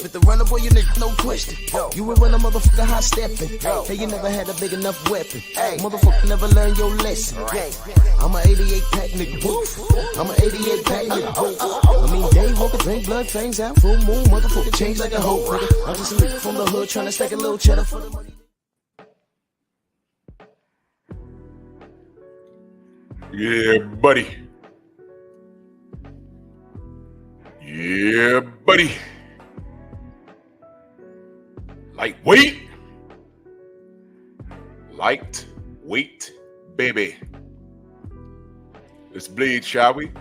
With the runner, boy, you nigga, no question. You would run a motherfucker high stepping. Hey, you never had a big enough weapon. Motherfucker never learned your lesson. I'm an 88 pack nigga. I'm an 88 pack nigga. I mean, day walking, drink blood, fangs out, full moon, motherfucker change like a hoe, nigga. I'm just a nigga from the hood trying to stack a little cheddar for the money. Yeah, buddy. Yeah, buddy. Lightweight. Lightweight, baby. Let's bleed, shall we?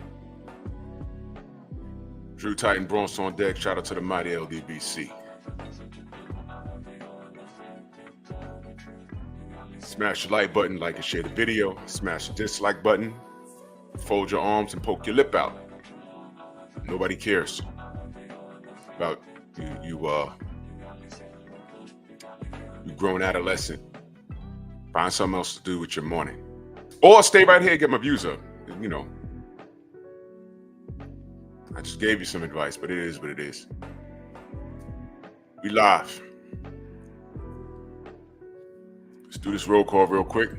Drew Titan Bronx on deck. Shout out to the mighty LDBC. Smash the like button, like and share the video. Smash the dislike button. Fold your arms and poke your lip out. Nobody cares about you grown adolescent. Find something else to do with your morning. Or stay right here and get my views up. You know, I just gave you some advice, but it is what it is. We live. Let's do this roll call real quick.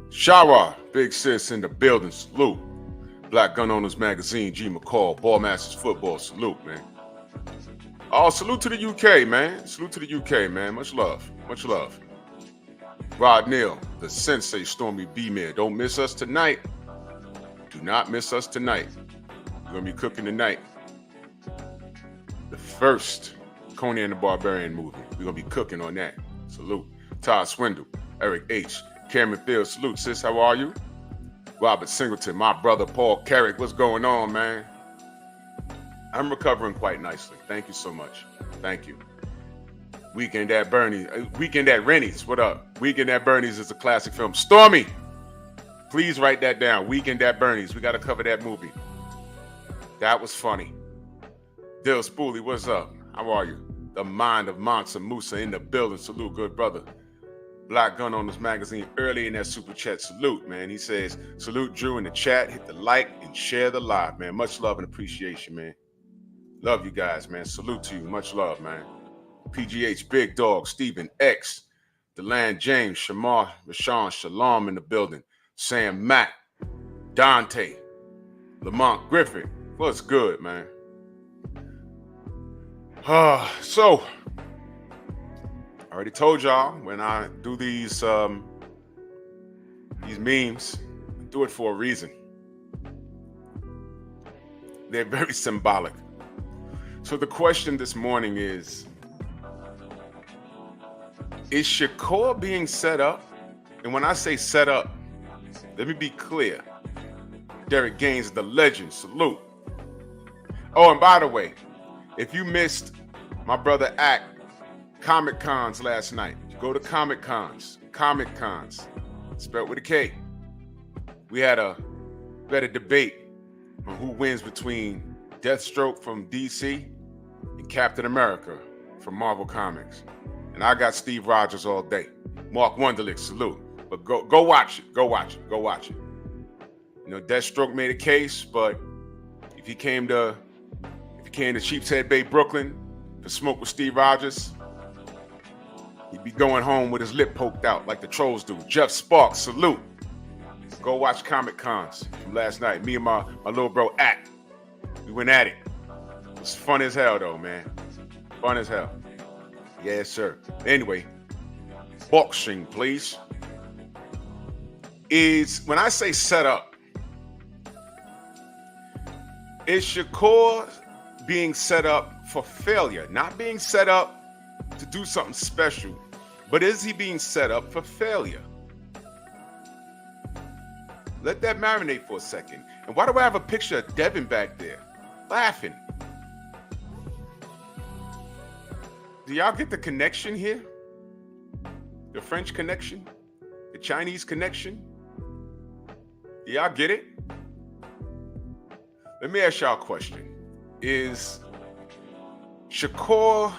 Shawa, Big Sis in the building, salute. Black Gun Owners Magazine, G McCall, Ball Masters Football, salute, man. Oh, salute to the UK, man. Salute to the UK, man. Much love. Much love. Rod Neal, the Sensei Stormy B-Man. Don't miss us tonight. Do not miss us tonight. We're going to be cooking tonight. The first Conan the Barbarian movie. We're going to be cooking on that. Salute. Todd Swindle, Eric H., Cameron Field, salute, sis. How are you? Robert Singleton, my brother Paul Carrick. What's going on, man? I'm recovering quite nicely. Thank you so much. Thank you. Weekend at Bernie's. Weekend at Rennie's. What up? Weekend at Bernie's is a classic film. Stormy, please write that down. Weekend at Bernie's. We got to cover that movie. That was funny. Dill Spoolie, what's up? How are you? The mind of Mansa Musa in the building. Salute, good brother. Black Gun Owners Magazine early in that super chat. Salute, man. He says, salute Drew in the chat. Hit the like and share the live, man. Much love and appreciation, man. Love you guys, man. Salute to you. Much love, man. PGH, Big Dog, Stephen X, Deland James, Shamar, Rashawn, Shalom in the building. Sam Matt, Dante, Lamont Griffith. What's good, man? So, I already told y'all when I do these memes, I do it for a reason. They're very symbolic. So the question this morning is Shakur being set up? And when I say set up, let me be clear. Derek Gaines, the legend, salute. Oh, and by the way, if you missed my brother Act Comic Cons last night, go to Comic Cons, spelled with a K. We had a debate on who wins between Deathstroke from DC and Captain America from Marvel Comics. And I got Steve Rogers all day. Mark Wunderlich, salute. But go watch it. Go watch it. You know, Deathstroke made a case, but if he came to Sheepshead Bay, Brooklyn, to smoke with Steve Rogers, he'd be going home with his lip poked out like the trolls do. Jeff Sparks, salute. Go watch Comic Cons from last night. Me and my little bro Act, we went at it. It was fun as hell though, man. Fun as hell. Yes, sir. Anyway, boxing, please. When I say set up, is Shakur being set up for failure? Not being set up to do something special, but is he being set up for failure? Let that marinate for a second. And why do I have a picture of Devin back there laughing? Do y'all get the connection here? The French connection? The Chinese connection? Do y'all get it? Let me ask y'all a question. Is Shakur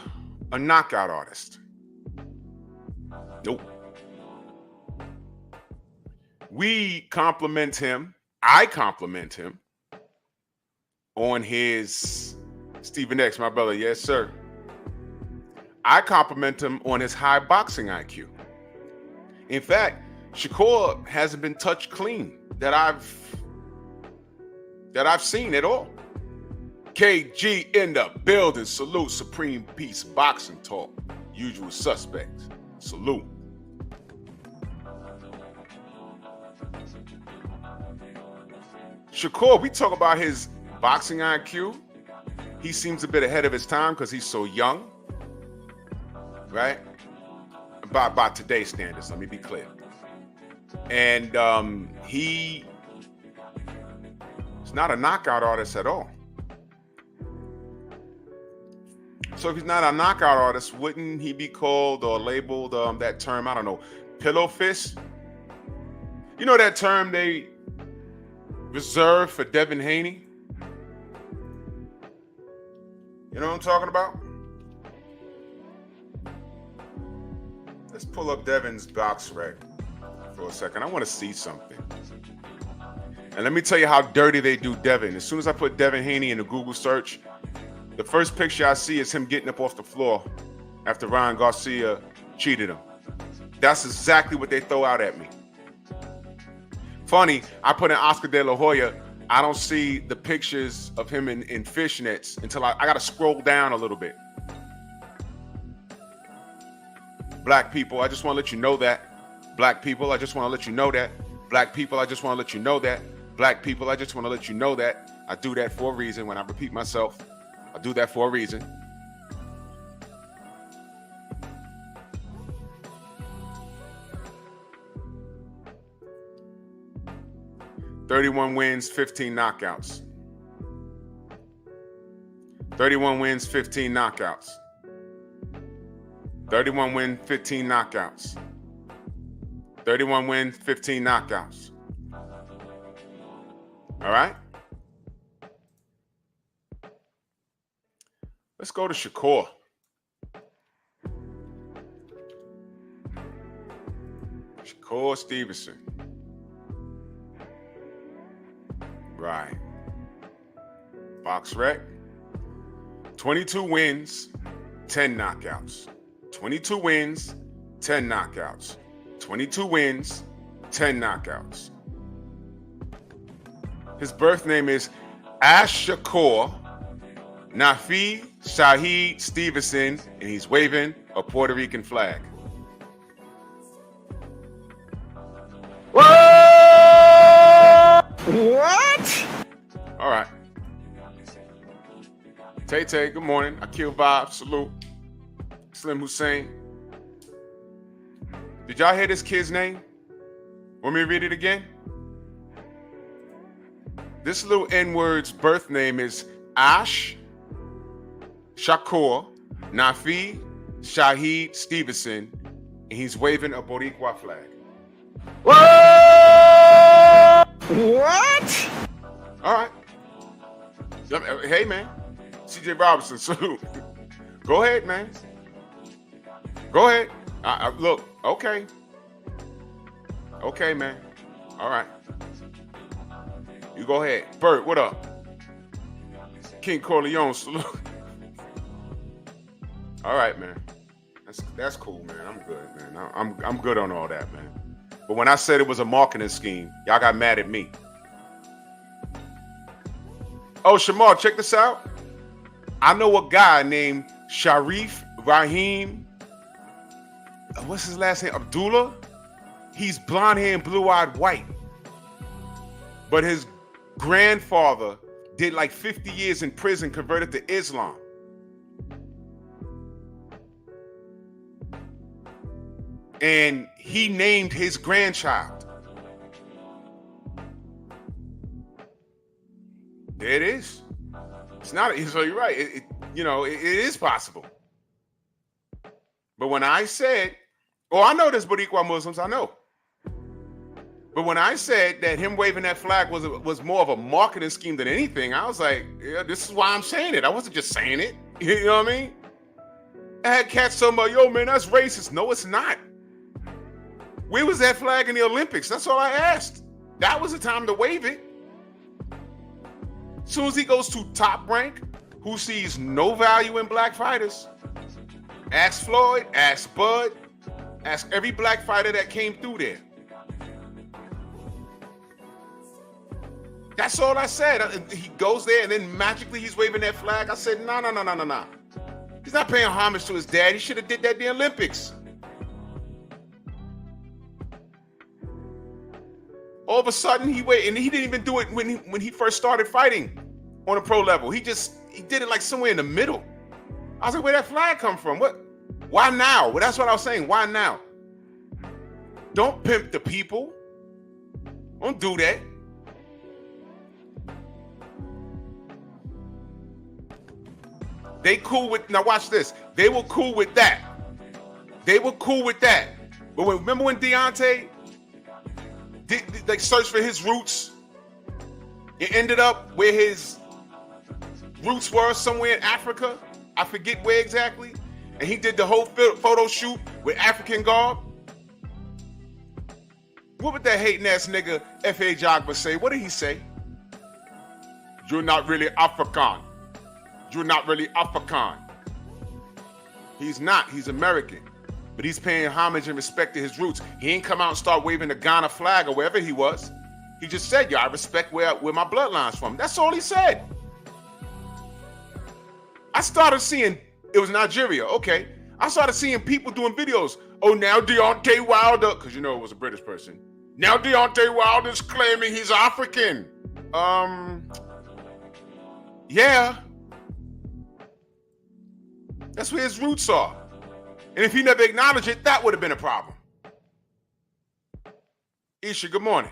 a knockout artist? Nope. We compliment him. I compliment him on his Stephen X, my brother. Yes, sir. I compliment him on his high boxing IQ. In fact, Shakur hasn't been touched clean that I've seen at all. KG in the building. Salute. Supreme Peace Boxing Talk. Usual suspects. Salute. Shakur, we talk about his boxing IQ. He seems a bit ahead of his time because he's so young. Right? By today's standards, let me be clear. And he's not a knockout artist at all. So if he's not a knockout artist, wouldn't he be called or labeled that term, I don't know, pillow fist? You know that term they reserved for Devin Haney? You know what I'm talking about? Let's pull up Devin's box rec for a second. I want to see something. And let me tell you how dirty they do Devin. As soon as I put Devin Haney in the Google search, the first picture I see is him getting up off the floor after Ryan Garcia cheated him. That's exactly what they throw out at me. Funny, I put in Oscar De La Hoya. I don't see the pictures of him in fishnets until I got to scroll down a little bit. Black people, I just want to let you know that. Black people, I just want to let you know that. Black people, I just want to let you know that. Black people, I just want to let you know that. I do that for a reason. When I repeat myself, I do that for a reason. "31 wins, 15 knockouts. 31 wins, 15 knockouts. 31 win, 15 knockouts. 31 win, 15 knockouts. All right? Let's go to Shakur. Shakur Stevenson. Right. Box rec. 22 wins, 10 knockouts. 22 wins, 10 knockouts. 22 wins, 10 knockouts. His birth name is Shakur Nafi Shahid Stevenson, and he's waving a Puerto Rican flag. What? All right. Tay, good morning. Akil Bob, salute. Slim Hussein. Did y'all hear this kid's name? Want me to read it again? This little N-word's birth name is Shakur Nafi Shahid Stevenson, and he's waving a Boricua flag. What? All right. Hey, man. CJ Robinson, salute. Go ahead, man. Go ahead. Look, okay. Okay, man. All right. You go ahead. Bert, what up? King Corleone, salute. All right, man. That's cool, man. I'm good, man. I'm good on all that, man. But when I said it was a marketing scheme, y'all got mad at me. Oh, Shamar, check this out. I know a guy named Sharif Rahim. What's his last name? Abdullah? He's blonde hair and blue-eyed white. But his grandfather did like 50 years in prison, converted to Islam. And he named his grandchild. There it is. It's not, so you're right. It is possible. But when I said, I know there's Boricua Muslims, I know. But when I said that him waving that flag was more of a marketing scheme than anything, I was like, yeah, this is why I'm saying it. I wasn't just saying it. You know what I mean? I had cats talking about, yo, man, that's racist. No, it's not. Where was that flag in the Olympics? That's all I asked. That was the time to wave it. As soon as he goes to top rank, who sees no value in black fighters. Ask Floyd, ask Bud, ask every black fighter that came through there. That's all I said. He goes there and then magically he's waving that flag. I said, no. He's not paying homage to his dad. He should have did that at the Olympics. All of a sudden he waited, and he didn't even do it when he first started fighting on a pro level. He did it like somewhere in the middle. I was like, where'd that flag come from? What? Why now? Well, that's what I was saying. Why now? Don't pimp the people. Don't do that. They cool with, now watch this. They were cool with that. But remember when Deontay did like search for his roots? It ended up where his roots were, somewhere in Africa. I forget where exactly. And he did the whole photo shoot with African garb. What would that hating ass nigga F.A. Jogba say? What did he say? You're not really African. You're not really African. He's not. He's American. But he's paying homage and respect to his roots. He ain't come out and start waving the Ghana flag or wherever he was. He just said, yo, I respect where my bloodline's from. That's all he said. I started seeing, it was Nigeria, okay. I started seeing people doing videos. Oh, now Deontay Wilder, because you know it was a British person. Now Deontay Wilder's claiming he's African. Yeah. That's where his roots are. And if he never acknowledged it, that would have been a problem. Isha, good morning.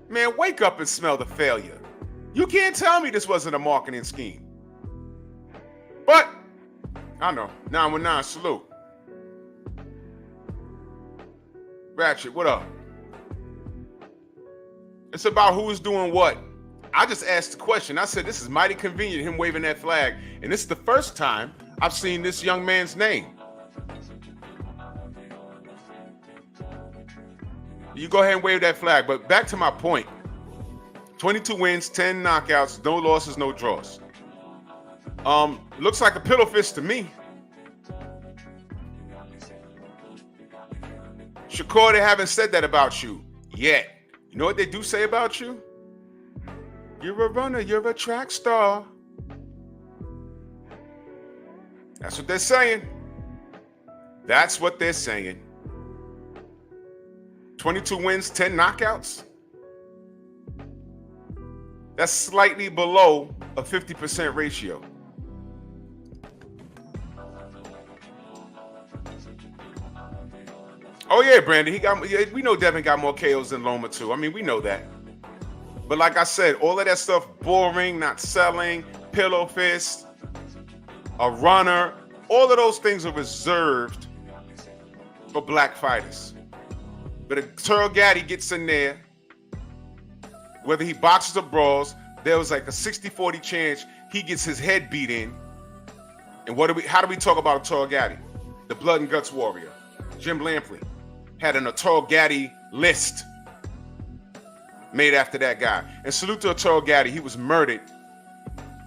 Man, wake up and smell the failure. You can't tell me this wasn't a marketing scheme. But, I know, 919, salute. Ratchet, what up? It's about who's doing what. I just asked the question. I said, this is mighty convenient, him waving that flag. And this is the first time I've seen this young man's name. You go ahead and wave that flag. But back to my point. 22 wins, 10 knockouts, no losses, no draws. Looks like a pillow fist to me. Shakur, they haven't said that about you yet. You know what they do say about you? You're a runner, you're a track star. That's what they're saying. That's what they're saying. 22 wins, 10 knockouts. That's slightly below a 50% ratio. Oh yeah, Brandon, we know Devin got more KOs than Loma too. I mean, we know that. But like I said, all of that stuff, boring, not selling, pillow fist, a runner, all of those things are reserved for black fighters. But if Turl Gaddy gets in there, whether he boxes or brawls, there was like a 60-40 chance he gets his head beat in. And how do we talk about a Turl Gaddy? The blood and guts warrior. Jim Lampley had an Turl Gaddy list made after that guy. And salute to Turl Gaddy. He was murdered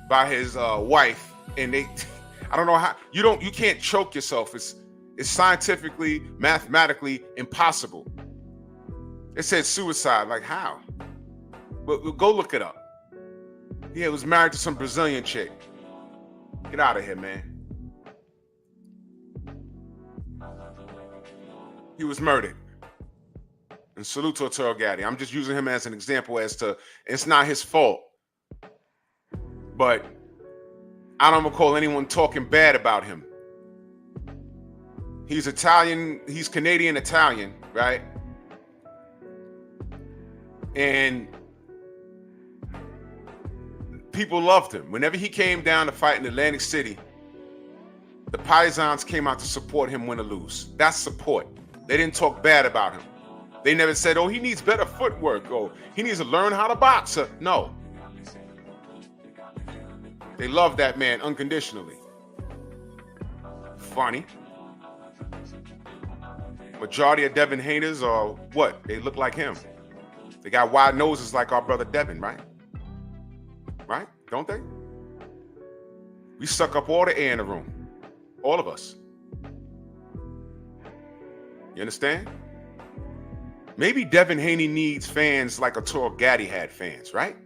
by his wife. And I don't know how, you can't choke yourself. It's scientifically, mathematically impossible. It said suicide. Like how? But go look it up. Yeah, he was married to some Brazilian chick. Get out of here, man. He was murdered. And salute to Turl Gaddy. I'm just using him as an example as to, it's not his fault. But I don't recall anyone talking bad about him. He's Italian, he's Canadian-Italian, right? And people loved him. Whenever he came down to fight in Atlantic City, the Paisans came out to support him, win or lose. That's support. They didn't talk bad about him. They never said, oh, he needs better footwork, or he needs to learn how to box. No. They love that man unconditionally. Funny. Majority of Devin haters are what? They look like him. They got wide noses like our brother Devin, right? right? Don't they? We suck up all the air in the room. All of us. You understand? Maybe Devin Haney needs fans like a Turki Alalshikh had fans, right?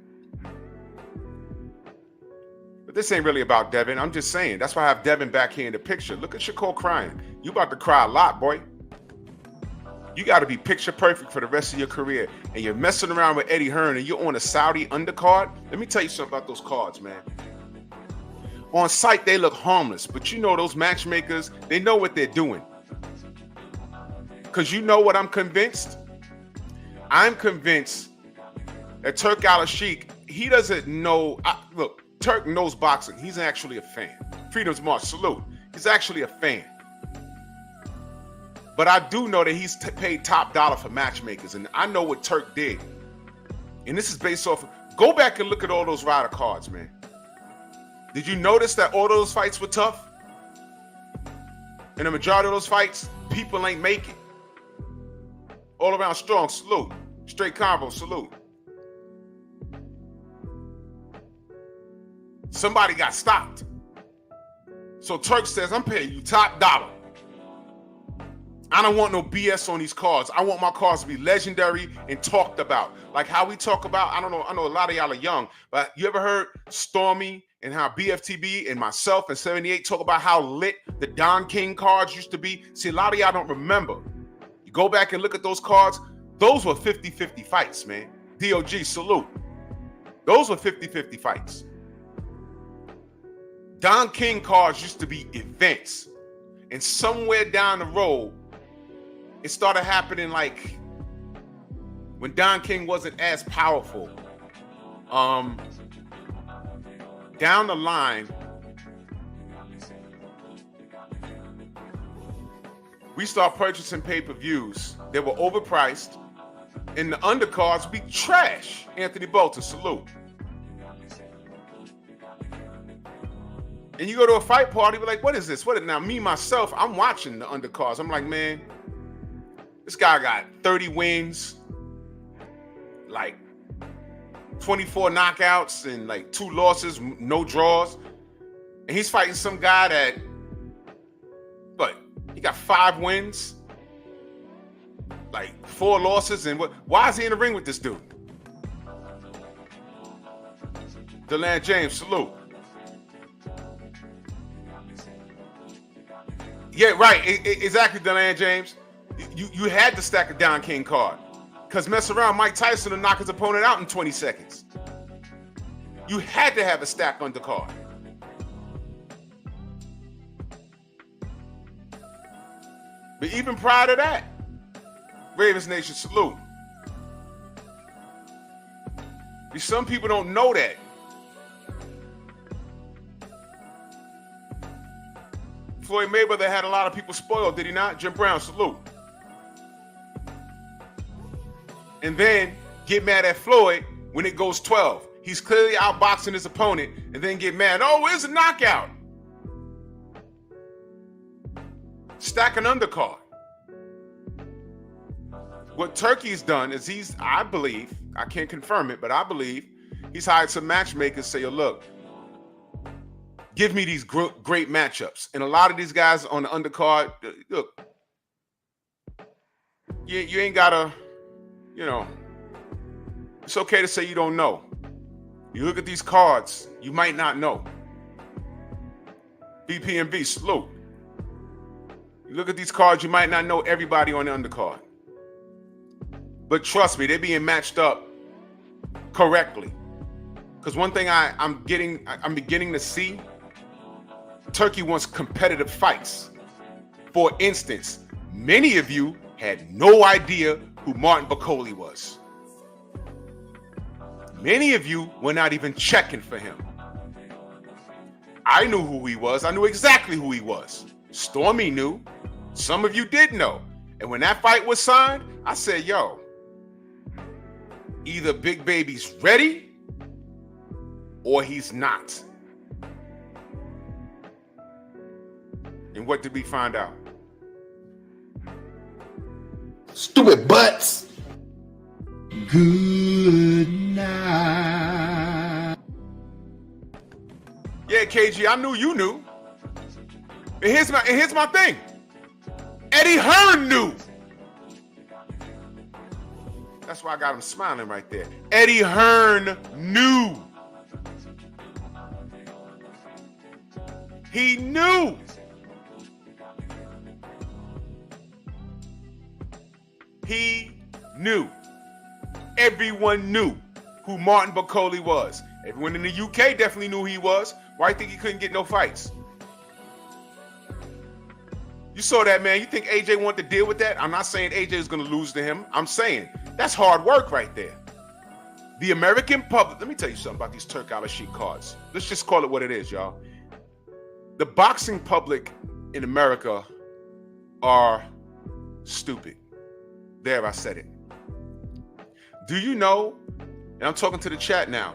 But this ain't really about Devin. I'm just saying. That's why I have Devin back here in the picture. Look at Shakur crying. You about to cry a lot, boy. You got to be picture perfect for the rest of your career. And you're messing around with Eddie Hearn and you're on a Saudi undercard. Let me tell you something about those cards, man. On site, they look harmless. But you know those matchmakers, they know what they're doing. Because you know what I'm convinced? I'm convinced that Turki Alalshikh, he doesn't know. Look, Turk knows boxing. He's actually a fan. Freedom's March, salute. He's actually a fan. But I do know that he's paid top dollar for matchmakers. And I know what Turk did. And this is based off. Go back and look at all those rider cards, man. Did you notice that all those fights were tough? And the majority of those fights, people ain't making. All around strong, salute. Straight combo, salute. Somebody got stopped. So Turk says, I'm paying you top dollar. I don't want no BS on these cards. I want my cards to be legendary and talked about. Like how we talk about, I know a lot of y'all are young, but you ever heard Stormy and how BFTB and myself and 78 talk about how lit the Don King cards used to be? See, a lot of y'all don't remember. You go back and look at those cards. Those were 50-50 fights, man. DOG, salute. Those were 50-50 fights. Don King cards used to be events. And somewhere down the road, it started happening like when Don King wasn't as powerful. Down the line, we start purchasing pay-per-views. They were overpriced, and the undercards would be trash. Anthony Bolton, salute. And you go to a fight party, we're like, what is this? Now, me, myself, I'm watching the undercards. I'm like, man, this guy got 30 wins, like 24 knockouts and like 2 losses, no draws. And he's fighting some guy that, but he got 5 wins, like 4 losses. And why is he in the ring with this dude? DeLand James, salute. Yeah, right. Exactly, DeLand James. You had to stack a Don King card. Because mess around, Mike Tyson will knock his opponent out in 20 seconds. You had to have a stack undercard. But even prior to that, Ravens Nation, salute. Some people don't know that. Floyd Mayweather had a lot of people spoiled, did he not? Jim Brown, salute. And then get mad at Floyd when it goes 12. He's clearly outboxing his opponent and then get mad. Oh, where's the knockout? Stack an undercard. What Turkey's done is I believe, I can't confirm it, but I believe he's hired some matchmakers say, yo, look, give me these great matchups. And a lot of these guys on the undercard, look, you ain't gotta, it's okay to say you don't know. You look at these cards, you might not know. BPMB, salute. You look at these cards, you might not know everybody on the undercard. But trust me, they're being matched up correctly. Because one thing I'm beginning to see, Turkey wants competitive fights. For instance, many of you had no idea who Martin Bakole was. Many of you were not even checking for him. I knew who he was. I knew exactly who he was. Stormy knew. Some of you did know. And when that fight was signed, I said, yo, either Big Baby's ready or he's not. And what did we find out? Stupid butts. Good night. Yeah, KG, I knew you knew. And here's my thing. Eddie Hearn knew. That's why I got him smiling right there. Eddie Hearn knew. He knew. He knew. Everyone knew who Martin Bakoli was. Everyone in the UK definitely knew who he was. Why do you think he couldn't get no fights? You saw that, man. You think AJ wanted to deal with that? I'm not saying AJ is going to lose to him. I'm saying that's hard work right there. The American public, let me tell you something about these Turki Alalshikh cards. Let's just call it what it is, y'all. The boxing public in America are stupid. There, I said it. Do you know, and I'm talking to the chat now,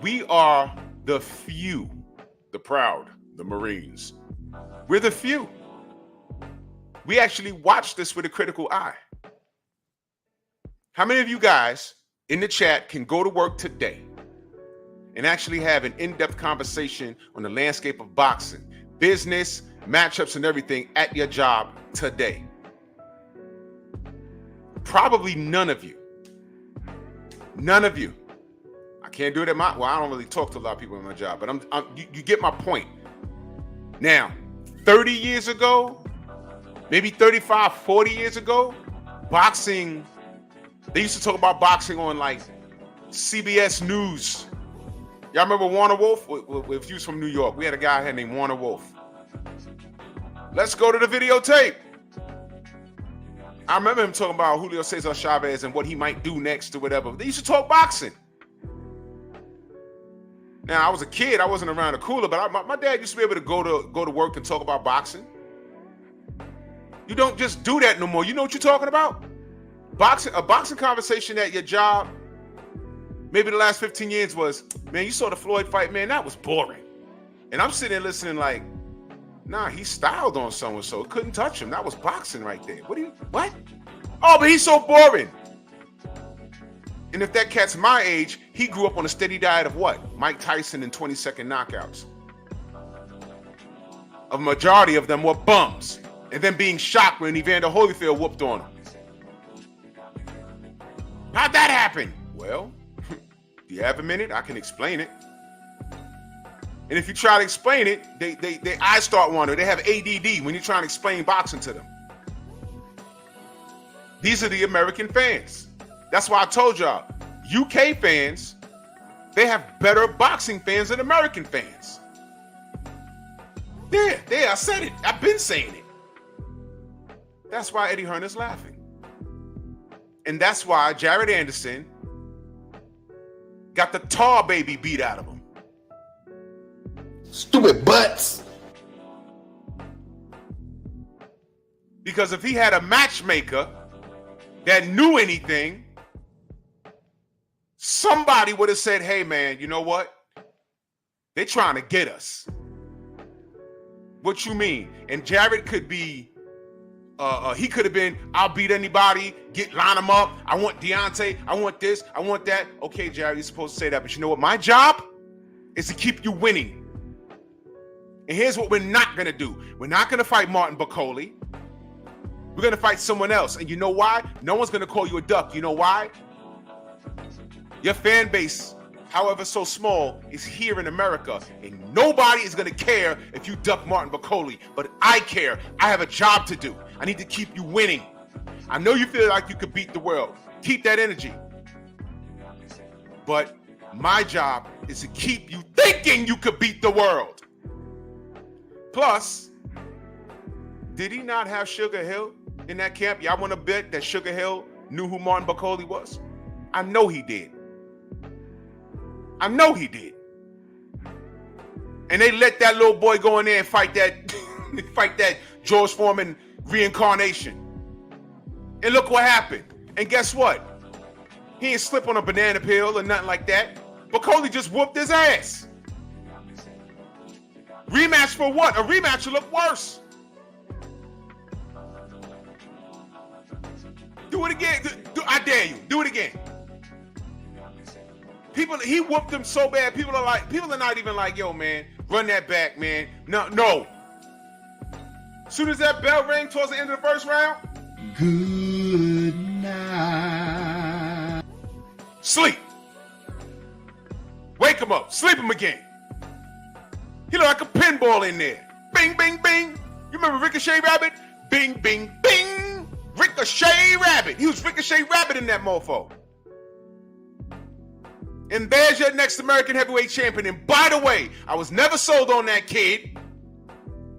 we are the few, the proud, the Marines. We're the few. We actually watch this with a critical eye. How many of you guys in the chat can go to work today and actually have an in-depth conversation on the landscape of boxing, business, matchups, and everything at your job today? Probably none of you. None of you. I can't do it at my, well, I don't really talk to a lot of people in my job, but you get my point. Now, 30 years ago, maybe 35, 40 years ago, boxing, they used to talk about boxing on like CBS News. Y'all remember Warner Wolf? If he was from New York, we had a guy here named Warner Wolf. Let's go to the videotape. I remember him talking about Julio Cesar Chavez and what he might do next or whatever. They used to talk boxing. Now, I was a kid. I wasn't around the cooler, but my dad used to be able to go to work and talk about boxing. You don't just do that no more. You know what you're talking about? A boxing conversation at your job, maybe the last 15 years was, man, you saw the Floyd fight, man, that was boring. And I'm sitting there listening like, nah, he styled on so-and-so. Couldn't touch him. That was boxing right there. What? Oh, but he's so boring. And if that cat's my age, he grew up on a steady diet of what? Mike Tyson and 20-second knockouts. A majority of them were bums. And then being shocked when Evander Holyfield whooped on him. How'd that happen? Well, do you have a minute? I can explain it. And if you try to explain it, they eyes start wandering. They have ADD when you're trying to explain boxing to them. These are the American fans. That's why I told y'all, UK fans, they have better boxing fans than American fans. There, I said it. I've been saying it. That's why Eddie Hearn is laughing. And that's why Jared Anderson got the tar baby beat out of him. Stupid butts. Because if he had a matchmaker that knew anything, somebody would have said, hey, man, you know what? They're trying to get us. What you mean? And Jared could be, he could have been, I'll beat anybody, line them up. I want Deontay. I want this. I want that. Okay, Jared, you're supposed to say that. But you know what? My job is to keep you winning. And here's what we're not going to do. We're not going to fight Martin Bakoli. We're going to fight someone else. And you know why? No one's going to call you a duck. You know why? Your fan base, however so small, is here in America. And nobody is going to care if you duck Martin Bakoli. But I care. I have a job to do. I need to keep you winning. I know you feel like you could beat the world. Keep that energy. But my job is to keep you thinking you could beat the world. Plus, did he not have Sugar Hill in that camp? Y'all want to bet that Sugar Hill knew who Martin Bakoli was? I know he did. I know he did. And they let that little boy go in there and fight that George Foreman reincarnation. And look what happened. And guess what? He ain't slip on a banana peel or nothing like that. Bakoli just whooped his ass. Rematch for what? A rematch will look worse. Do it again. I dare you. Do it again. He whooped him so bad. People are not even like, yo, man, Run that back, man. No. As soon as that bell rang towards the end of the first round, good night. Sleep. Wake him up. Sleep him again. He look like a pinball in there. Bing, bing, bing. You remember Ricochet Rabbit? Bing, bing, bing. Ricochet Rabbit. He was Ricochet Rabbit in that mofo. And there's your next American heavyweight champion. And by the way, I was never sold on that kid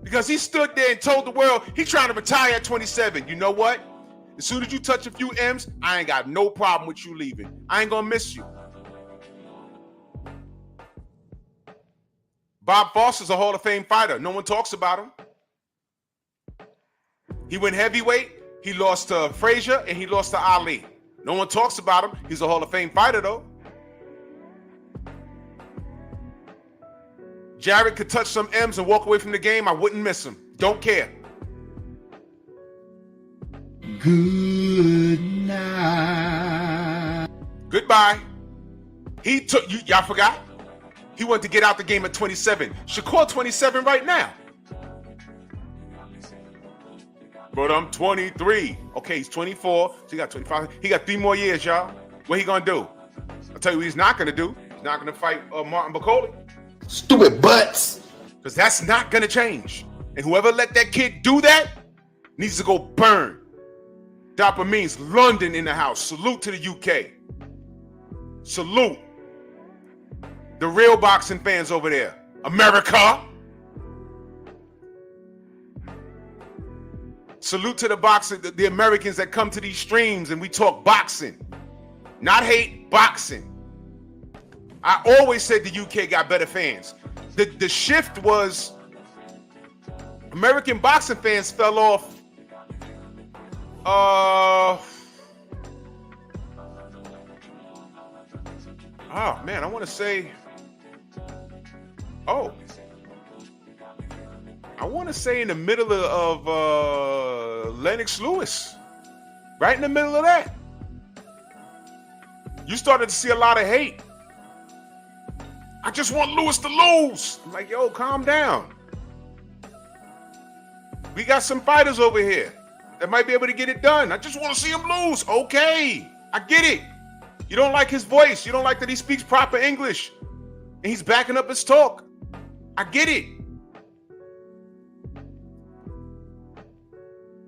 because he stood there and told the world he's trying to retire at 27. You know what? As soon as you touch a few M's, I ain't got no problem with you leaving. I ain't gonna miss you. Bob Foster's a Hall of Fame fighter. No one talks about him. He went heavyweight. He lost to Frazier and he lost to Ali. No one talks about him. He's a Hall of Fame fighter, though. Jarrett could touch some M's and walk away from the game. I wouldn't miss him. Don't care. Good night. Goodbye. He took you. Y'all forgot? He wanted to get out the game at 27. Shakur 27 right now. But I'm 23. Okay, he's 24. So he got 25. He got 3 more years, y'all. What he gonna do? I'll tell you what he's not gonna do. He's not gonna fight Martin Bacoli. Stupid butts. Because that's not gonna change. And whoever let that kid do that needs to go burn. Dapper means London in the house. Salute to the UK. Salute. The real boxing fans over there. America. Salute to the boxing, the Americans that come to these streams and we talk boxing. Not hate, boxing. I always said the UK got better fans. The shift was American boxing fans fell off. Oh man, I want to say. I want to say in the middle of Lennox Lewis, right in the middle of that. You started to see a lot of hate. I just want Lewis to lose. I'm like, yo, calm down. We got some fighters over here that might be able to get it done. I just want to see him lose. Okay, I get it. You don't like his voice. You don't like that he speaks proper English. And he's backing up his talk. I get it.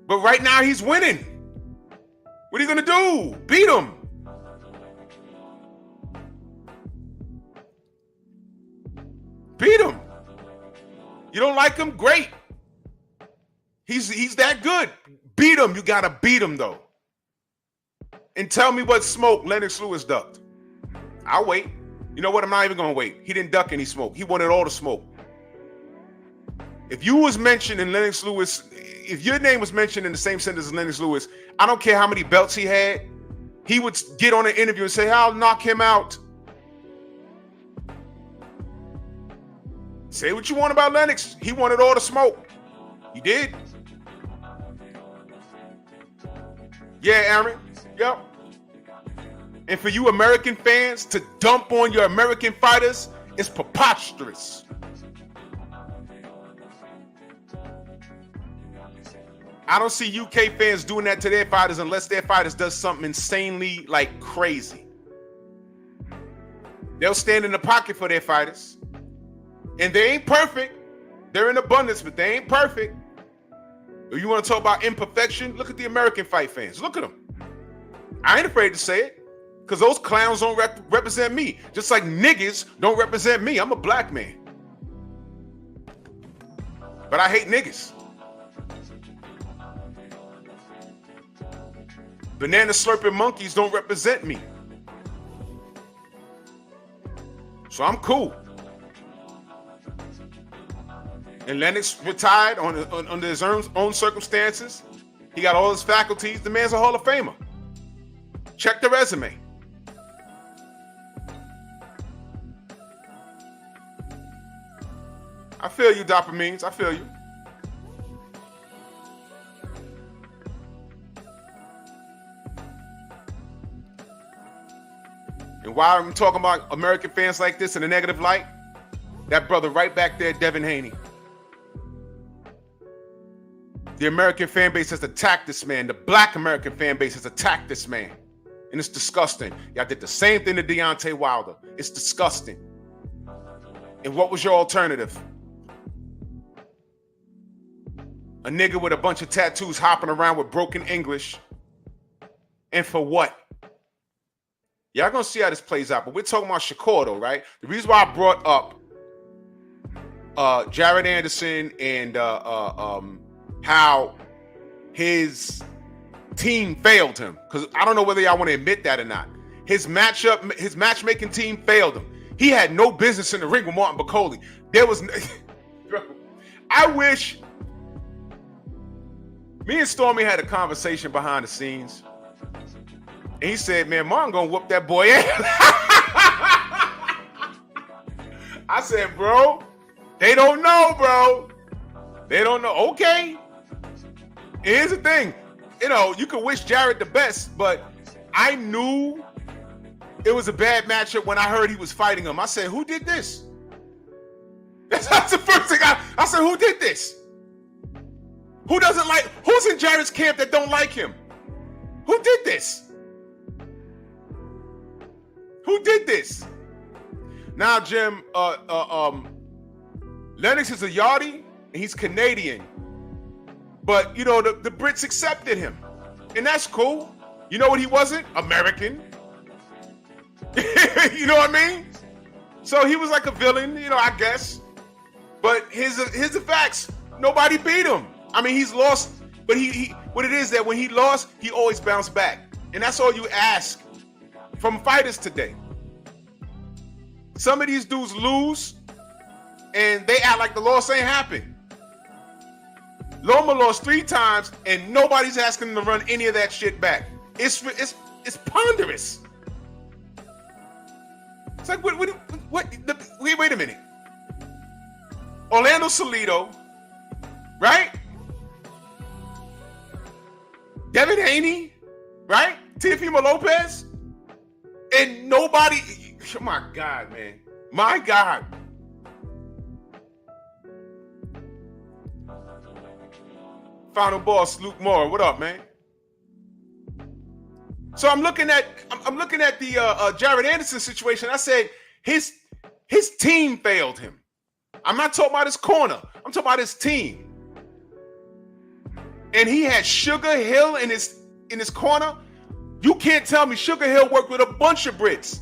But right now he's winning. What are you going to do? Beat him. Beat him. You don't like him? Great. He's that good. Beat him. You got to beat him, though. And tell me what smoke Lennox Lewis ducked. I'll wait. You know what? I'm not even going to wait. He didn't duck any smoke. He wanted all the smoke. If you was mentioned in Lennox Lewis, if your name was mentioned in the same sentence as Lennox Lewis, I don't care how many belts he had, he would get on an interview and say, I'll knock him out. Say what you want about Lennox. He wanted all the smoke. He did. Yeah, Aaron. Yep. And for you American fans to dump on your American fighters is preposterous. I don't see UK fans doing that to their fighters unless their fighters does something insanely like crazy. They'll stand in the pocket for their fighters. And they ain't perfect. They're in abundance, but they ain't perfect. If you want to talk about imperfection, look at the American fight fans. Look at them. I ain't afraid to say it because those clowns don't represent me. Just like niggas don't represent me. I'm a black man. But I hate niggas. Banana slurping monkeys don't represent me. So I'm cool. And Lennox retired under his own circumstances. He got all his faculties. The man's a Hall of Famer. Check the resume. I feel you, Dopamines. I feel you. And why I'm talking about American fans like this in a negative light, That brother right back there, Devin Haney. The American fan base has attacked this man. The black American fan base has attacked this man. And it's disgusting. Y'all did the same thing to Deontay Wilder. It's disgusting. And what was your alternative? A nigga with a bunch of tattoos hopping around with broken English. And for what? Y'all gonna see how this plays out. But we're talking about Shakur though, right? The reason why I brought up Jared Anderson and how his team failed him, because I don't know whether y'all want to admit that or not. His matchmaking team failed him. He had no business in the ring with Martin Bakole. There was bro, I wish me and Stormy had a conversation behind the scenes. And he said, man, Martin gonna whoop that boy ass. I said, bro, they don't know, bro. They don't know. Okay. Here's the thing. You know, you can wish Jared the best, but I knew it was a bad matchup when I heard he was fighting him. I said, who did this? That's the first thing I said, who did this? Who's in Jared's camp that don't like him? Who did this? Who did this? Now, Jim, Lennox is a Yardie, and he's Canadian. But, you know, the Brits accepted him. And that's cool. You know what he wasn't? American. You know what I mean? So he was like a villain, you know, I guess. But here's the facts. Nobody beat him. I mean, he's lost. But he what it is that when he lost, he always bounced back. And that's all you ask from fighters today. Some of these dudes lose, and they act like the loss ain't happened. Loma lost 3 times, and nobody's asking him to run any of that shit back. It's ponderous. It's like, what wait a minute. Orlando Salido, right? Devin Haney, right? Teofimo Lopez, and nobody. Oh my God, man. My God. Final boss, Luke Moore. What up, man? So I'm looking at the Jared Anderson situation. I said his team failed him. I'm not talking about his corner. I'm talking about his team. And he had Sugar Hill in his corner. You can't tell me Sugar Hill worked with a bunch of Brits.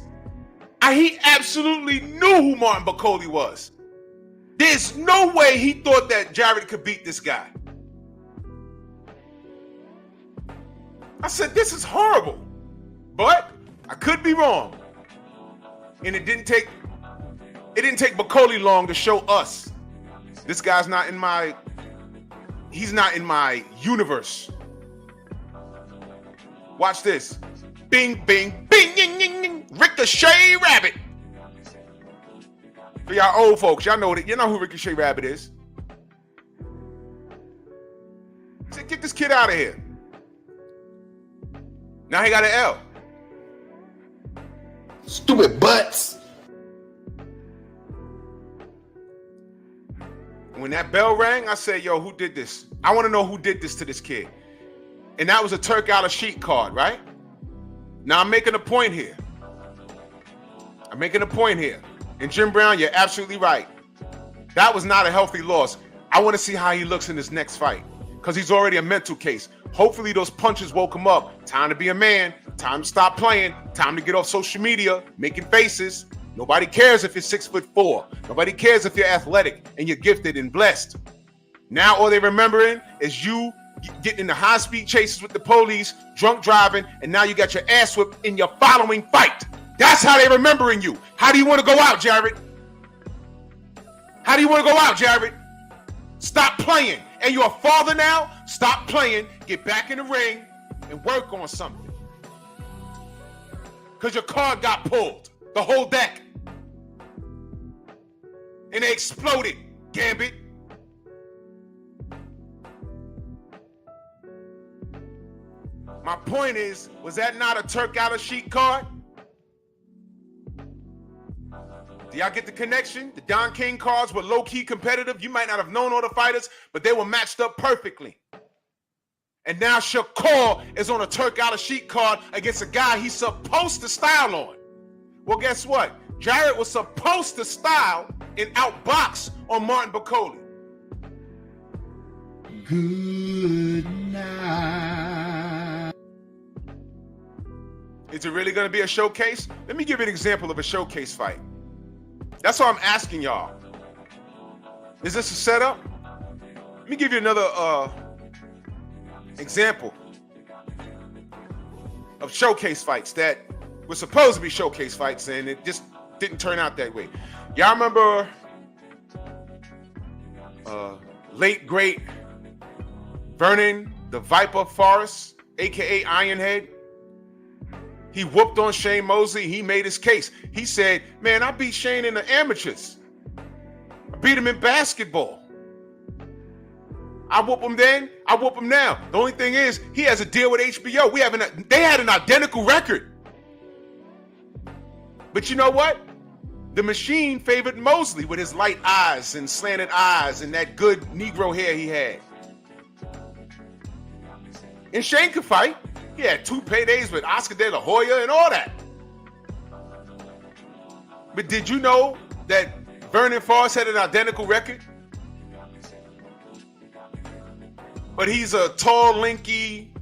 He absolutely knew who Martin Bakole was. There's no way he thought that Jared could beat this guy. I said, this is horrible. But I could be wrong. And it didn't take Bakole long to show us this guy's not in my universe. Watch this. Bing, bing, bing, ying, ying, ying. Ricochet Rabbit. For y'all old folks, y'all know who Ricochet Rabbit is. I said, get this kid out of here. Now he got an L. Stupid butts. When that bell rang, I said, yo, who did this? I want to know who did this to this kid. And that was a Turki Alalshikh card, right? Now I'm making a point here. And Jim Brown, you're absolutely right. That was not a healthy loss. I want to see how he looks in his next fight, because he's already a mental case. Hopefully those punches woke him up. Time to be a man. Time to stop playing. Time to get off social media, making faces. Nobody cares if you're 6'4". Nobody cares if you're athletic and you're gifted and blessed. Now all they're remembering is you getting into high-speed chases with the police, drunk driving, and now you got your ass whipped in your following fight. That's how they're remembering you. How do you want to go out, Jared? How do you want to go out, Jared? Stop playing. And you're a father now? Stop playing, get back in the ring, and work on something. Because your card got pulled. The whole deck. And they exploded, Gambit. My point is, was that not a Turki Alalshikh card? Do y'all get the connection? The Don King cards were low-key competitive. You might not have known all the fighters, but they were matched up perfectly. And now Shakur is on a Turki Alalshikh card against a guy he's supposed to style on. Well, guess what? Jarrett was supposed to style and outbox on Martin Bakoli. Good night. Is it really going to be a showcase? Let me give you an example of a showcase fight. That's why I'm asking y'all. Is this a setup? Let me give you another example of showcase fights that were supposed to be showcase fights and it just didn't turn out that way. Y'all remember late great Vernon the Viper Forrest, aka Ironhead? He whooped on Shane Mosley. He made his case. He said, man, I beat Shane in the amateurs. I beat him in basketball. I whoop him then, I whoop him now. The only thing is, he has a deal with HBO. They had an identical record. But you know what? The machine favored Mosley with his light eyes and slanted eyes and that good Negro hair he had. And Shane could fight. He had 2 paydays with Oscar De La Hoya and all that. But did you know that Vernon Forrest had an identical record? But he's a tall, lanky,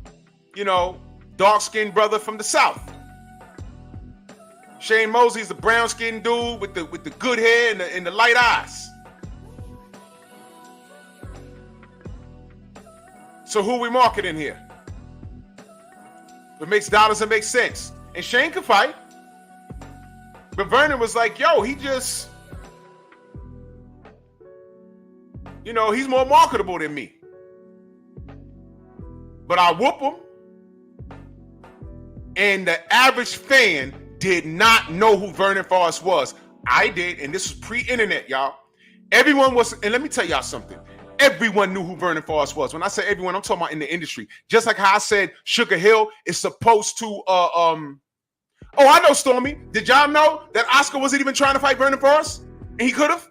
dark-skinned brother from the South. Shane Mosley's the brown-skinned dude with the good hair and the light eyes. So who we marketing here? It makes dollars and makes sense. And Shane could fight. But Vernon was like, yo, he just, he's more marketable than me. But I whoop him. And the average fan did not know who Vernon Forrest was. I did, and this was pre-internet, y'all. Everyone was, and let me tell y'all something. Everyone knew who Vernon Forrest was. When I say everyone, I'm talking about in the industry. Just like how I said Sugar Hill is supposed to, oh, I know, Stormy. Did y'all know that Oscar wasn't even trying to fight Vernon Forrest? And he could have?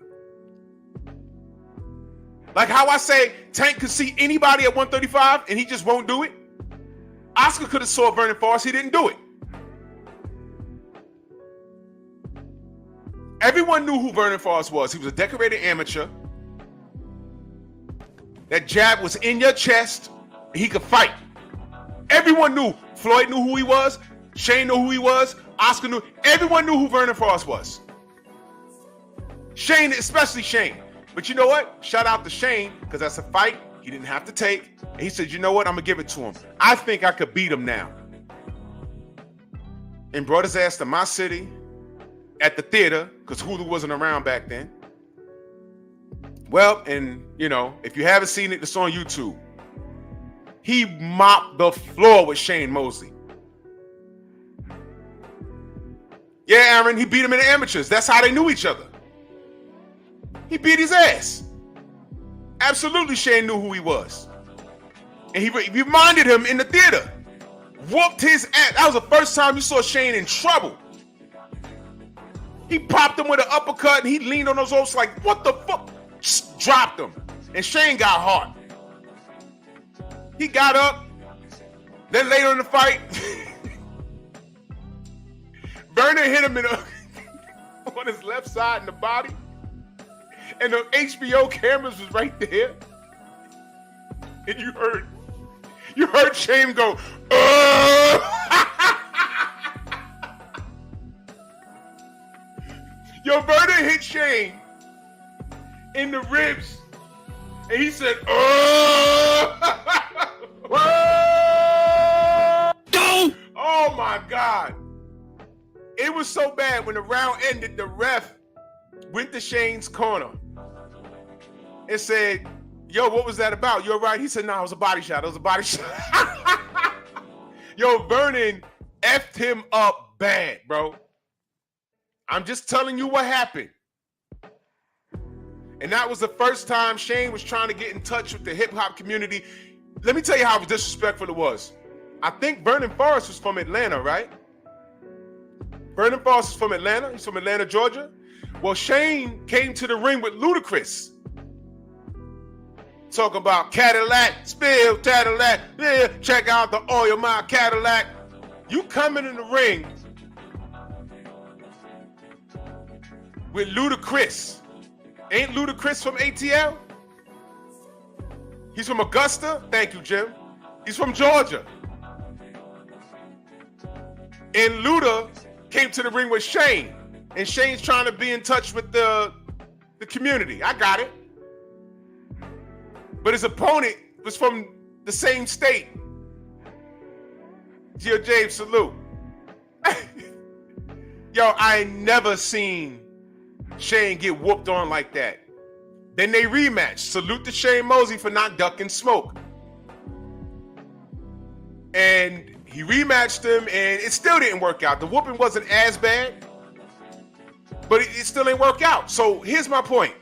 Like how I say Tank could see anybody at 135 and he just won't do it? Oscar could have saw Vernon Forrest. He didn't do it. Everyone knew who Vernon Forrest was. He was a decorated amateur. That jab was in your chest. He could fight. Everyone knew. Floyd knew who he was. Shane knew who he was. Oscar knew. Everyone knew who Vernon Forrest was. Shane, especially Shane. But you know what? Shout out to Shane, because that's a fight he didn't have to take. And he said, you know what? I'm going to give it to him. I think I could beat him now. And brought his ass to my city at the theater, because Hulu wasn't around back then. Well, and if you haven't seen it, it's on YouTube. He mopped the floor with Shane Mosley. Yeah, Aaron, he beat him in the amateurs. That's how they knew each other. He beat his ass. Absolutely, Shane knew who he was. And he reminded him in the theater. Whooped his ass. That was the first time you saw Shane in trouble. He popped him with an uppercut and he leaned on those ropes like, what the fuck? Dropped him. And Shane got hard. He got up. Then later in the fight, Vernon hit him on his left side in the body. And the HBO cameras was right there. And you heard Shane go, Yo, Vernon hit Shane in the ribs. And he said, Oh my God. It was so bad when the round ended, the ref went to Shane's corner and said, yo, what was that about? You all right? He said, no, it was a body shot. It was a body shot. Yo, Vernon effed him up bad, bro. I'm just telling you what happened. And that was the first time Shane was trying to get in touch with the hip-hop community. Let me tell you how disrespectful it was. I think Vernon Forrest was from Atlanta, right? Vernon Forrest is from Atlanta. He's from Atlanta, Georgia. Well, Shane came to the ring with Ludacris. Talking about Cadillac, spill Cadillac, yeah, check out the oil, my Cadillac. You coming in the ring with Ludacris. Ain't Ludacris from ATL? He's from Augusta. Thank you, Jim. He's from Georgia. And Luda came to the ring with Shane. And Shane's trying to be in touch with the community. I got it. But his opponent was from the same state. Gio James, salute. Yo, I ain't never seen Shane get whooped on like that. Then they rematched. Salute to Shane Mosley for not ducking smoke. And he rematched him, and it still didn't work out. The whooping wasn't as bad, but it still didn't work out. So here's my point.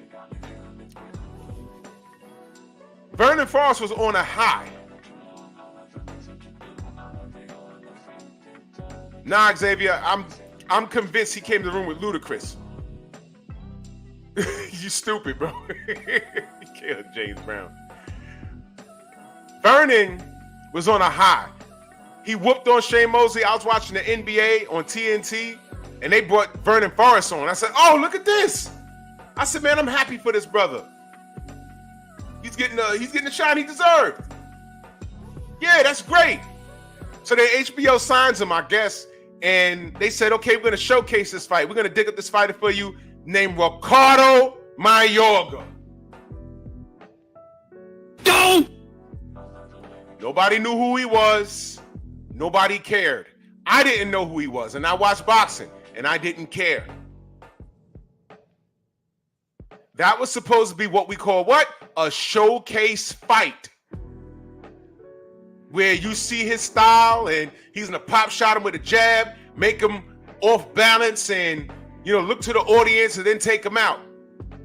Vernon Forrest was on a high. Nah, Xavier, I'm convinced he came to the room with Ludacris. You stupid, bro. He killed James Brown. Vernon was on a high. He whooped on Shane Mosley. I was watching the NBA on TNT, and they brought Vernon Forrest on. I said, oh, look at this. I said, man, I'm happy for this brother. He's getting the shine he deserved. Yeah, that's great. So then HBO signs him, I guess, and they said, okay, we're going to showcase this fight. We're going to dig up this fighter for you named Ricardo Mayorga. Don't! Nobody knew who he was. Nobody cared. I didn't know who he was, and I watched boxing, and I didn't care. That was supposed to be what we call what? A showcase fight. Where you see his style and he's gonna pop shot him with a jab, make him off balance and, look to the audience and then take him out.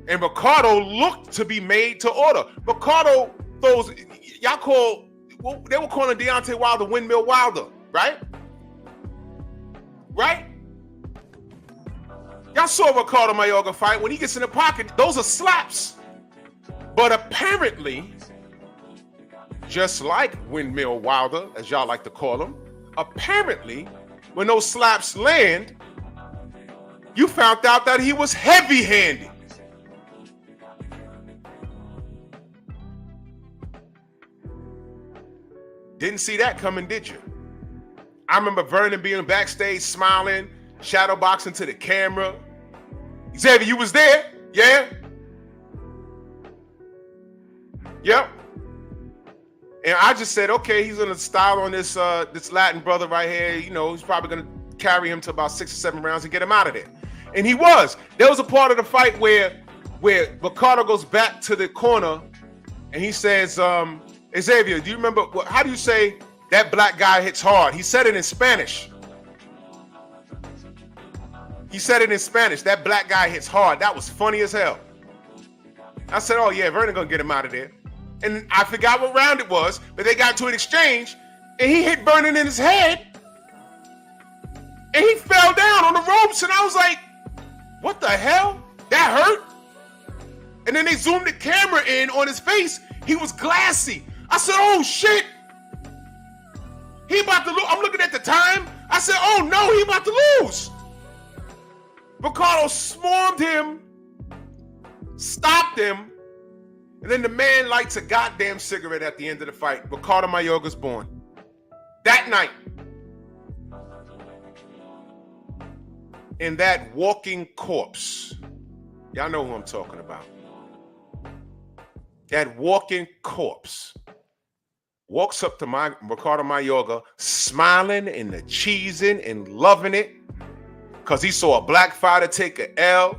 And Ricardo looked to be made to order. Ricardo throws, they were calling Deontay Wilder Windmill Wilder, right? Right? Y'all saw Ricardo Mayorga fight. When he gets in the pocket, those are slaps. But apparently, just like Windmill Wilder, as y'all like to call him, apparently, when those slaps land, you found out that he was heavy-handed. Didn't see that coming, did you? I remember Vernon being backstage smiling, shadowboxing to the camera. Xavier, you was there? Yeah? Yep. And I just said, okay, he's gonna style on this Latin brother right here. He's probably gonna carry him to about 6 or 7 rounds and get him out of there. And he was. There was a part of the fight where Ricardo goes back to the corner and he says, Xavier, do you remember, how do you say that black guy hits hard? He said it in Spanish. That black guy hits hard. That was funny as hell. I said, oh yeah, Vernon gonna get him out of there. And I forgot what round it was, but they got to an exchange, and he hit Vernon in his head, and he fell down on the ropes, and I was like, what the hell? That hurt? And then they zoomed the camera in on his face. He was glassy. I said, oh shit. He about to lose. I'm looking at the time. I said, oh no, he about to lose. Ricardo swarmed him, stopped him, and then the man lights a goddamn cigarette at the end of the fight. Ricardo Mayorga's born. That night. And that walking corpse. Y'all know who I'm talking about. That walking corpse walks up to Ricardo Mayorga, smiling and cheesing and loving it because he saw a black fighter take an L.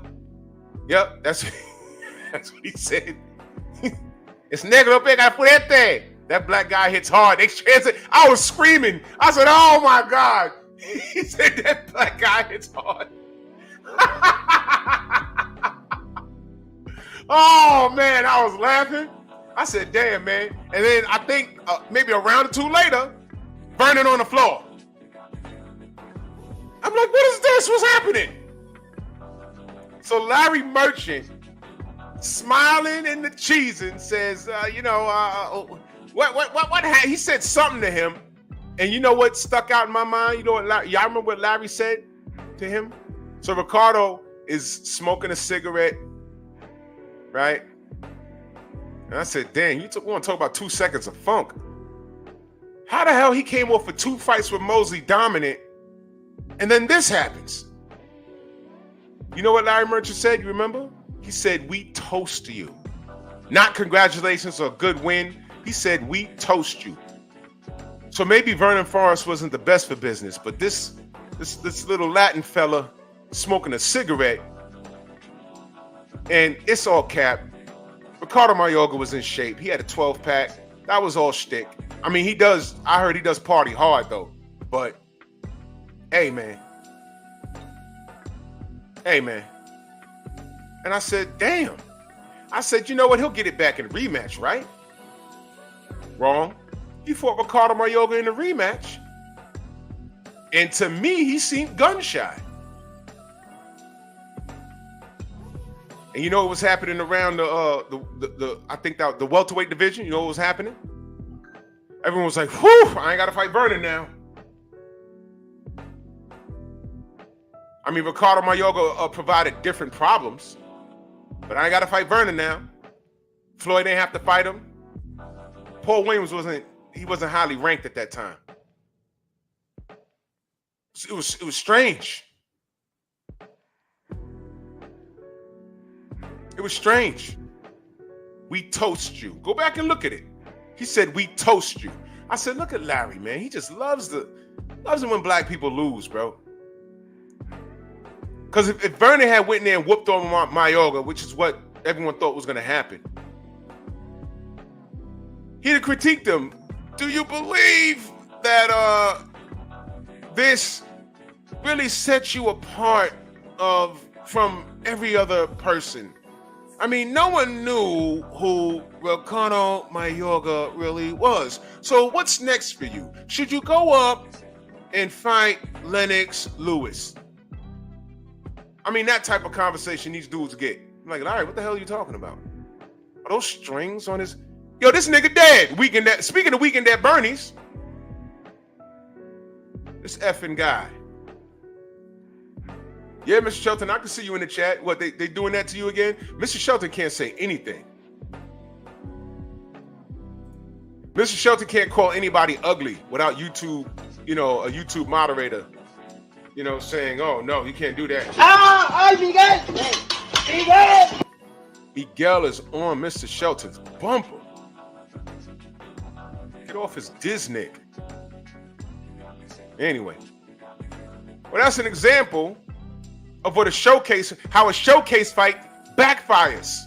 Yep, that's what he said. It's negro pega fuerte. That black guy hits hard. I was screaming. I said, oh my God. He said that black guy hits hard. Oh man, I was laughing. I said, damn, man. And then I think maybe a round or two later, Vernon on the floor. I'm like, what is this? What's happening? So Larry Merchant, smiling and the cheesing, says, what? He said something to him, and you know what stuck out in my mind? You know what? Y'all remember what Larry said to him? So Ricardo is smoking a cigarette, right? And I said, "Dang, you want to talk about 2 seconds of funk? How the hell he came off for 2 fights with Mosley dominant, and then this happens?" You know what Larry Merchant said? You remember? He said, "We toast you." Not congratulations or good win. He said, "We toast you." So maybe Vernon Forrest wasn't the best for business, but this little Latin fella smoking a cigarette, and it's all cap. Ricardo Mayorga was in shape. He had a 12-pack. That was all shtick. I mean, I heard he does party hard, though. But, hey, man. And I said, damn. I said, you know what? He'll get it back in the rematch, right? Wrong. He fought Ricardo Mayorga in the rematch. And to me, he seemed gun-shy. And you know what was happening around the welterweight division? You know what was happening? Everyone was like, whew, I ain't got to fight Vernon now. I mean, Ricardo Mayorga provided different problems, but I ain't got to fight Vernon now. Floyd didn't have to fight him. Paul Williams wasn't highly ranked at that time. It was strange. It was strange. We toast you. Go back and look at it. He said, we toast you. I said, look at Larry, man. He just loves it when black people lose, bro. Because if Vernon had went in there and whooped on Mayorga, which is what everyone thought was going to happen, he'd have critiqued him. Do you believe that this really sets you apart from every other person? I mean, no one knew who Ricardo Mayorga really was. So what's next for you? Should you go up and fight Lennox Lewis? I mean, that type of conversation these dudes get. I'm like, all right, what the hell are you talking about? Are those strings on his... Yo, this nigga dead. Speaking of Weekend at Bernie's, this effing guy. Yeah, Mr. Shelton, I can see you in the chat. What, they doing that to you again? Mr. Shelton can't say anything. Mr. Shelton can't call anybody ugly without YouTube, a YouTube moderator, saying, oh, no, you can't do that. Miguel is on Mr. Shelton's bumper. Get off his Disney. Anyway. Well, that's an example of how a showcase fight backfires.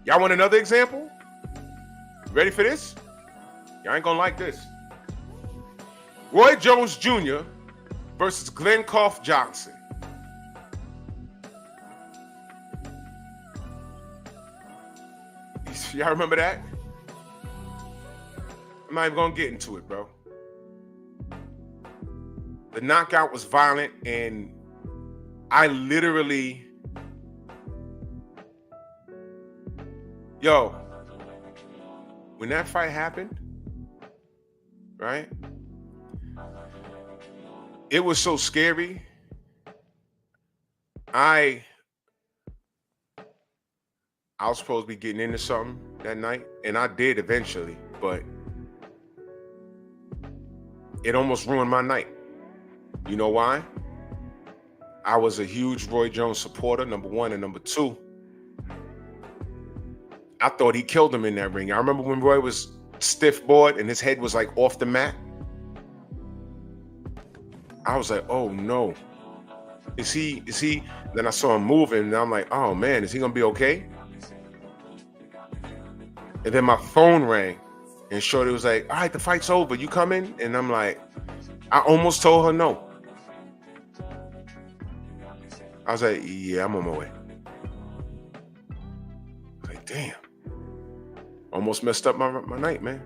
Y'all want another example? Ready for this? Y'all ain't gonna like this. Roy Jones Jr. versus Glenn Koff Johnson. Y'all remember that? I'm not even gonna get into it, bro. The knockout was violent, and I literally, when that fight happened, right? It was so scary. I was supposed to be getting into something that night, and I did eventually, but it almost ruined my night. You know why? I was a huge Roy Jones supporter, number one, and number two, I thought he killed him in that ring. I remember when Roy was stiff board and his head was like off the mat. I was like, oh no. Is he? Then I saw him moving and I'm like, oh man, is he gonna be okay? And then my phone rang and Shorty was like, all right, the fight's over. You coming? And I'm like, I almost told her no. I was like, yeah, I'm on my way. Like, damn. Almost messed up my night, man.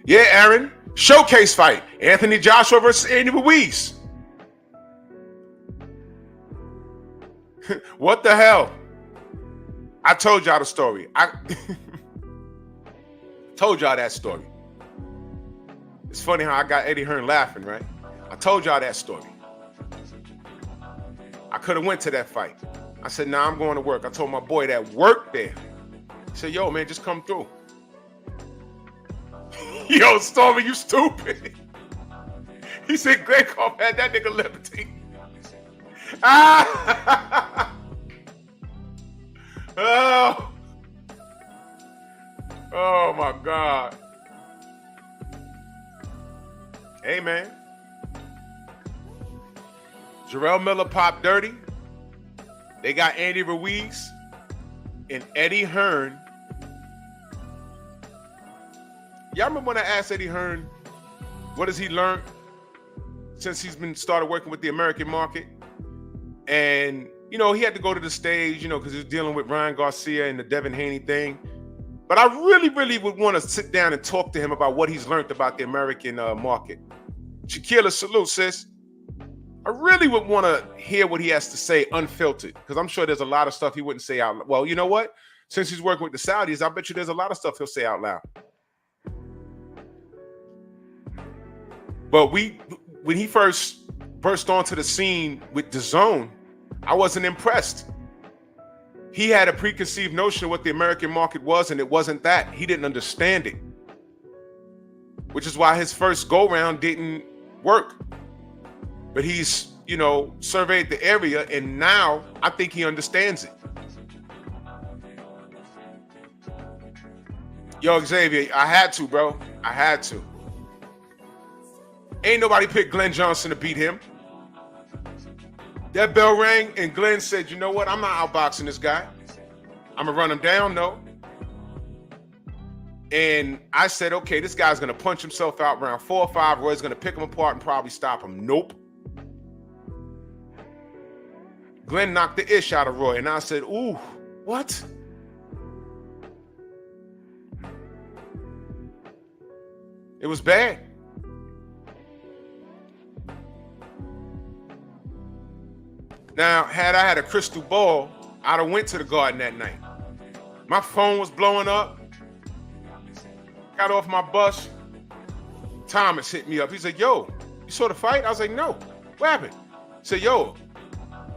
Yeah, Aaron. Showcase fight. Anthony Joshua versus Andy Ruiz. What the hell? I told y'all the story. I told y'all that story. It's funny how I got Eddie Hearn laughing, right? I told y'all that story. I could have went to that fight. I said, nah, I'm going to work. I told my boy that worked there. He said, yo, man, just come through. Yo, Stormy, you stupid. He said, Glencoff had that nigga liberty. Oh my God. Hey, man. Jarrell Miller popped dirty. They got Andy Ruiz and Eddie Hearn. Y'all remember when I asked Eddie Hearn, what has he learned since he's been started working with the American market? And, you know, he had to go to the stage, you know, because he was dealing with Ryan Garcia and the Devin Haney thing. But I really, really would want to sit down and talk to him about what he's learned about the American market. Shakur, salute, sis. I really would want to hear what he has to say unfiltered, because I'm sure there's a lot of stuff he wouldn't say out loud. Well, you know what? Since he's working with the Saudis, I bet you there's a lot of stuff he'll say out loud. But when he first burst onto the scene with DAZN, I wasn't impressed. He had a preconceived notion of what the American market was, and it wasn't that. He didn't understand it, which is why his first go-round didn't work. But he's, you know, surveyed the area, and now I think he understands it. Yo, Xavier, I had to, bro. I had to. Ain't nobody picked Glenn Johnson to beat him. That bell rang, and Glenn said, you know what? I'm not outboxing this guy. I'm going to run him down, no. And I said, okay, this guy's going to punch himself out round 4 or 5. Roy's going to pick him apart and probably stop him. Nope. Glenn knocked the ish out of Roy, and I said, ooh, what? It was bad. Now, had I had a crystal ball, I'd have went to the Garden that night. My phone was blowing up. Got off my bus. Thomas hit me up. He said, yo, you saw the fight? I was like, no. What happened? He said, yo,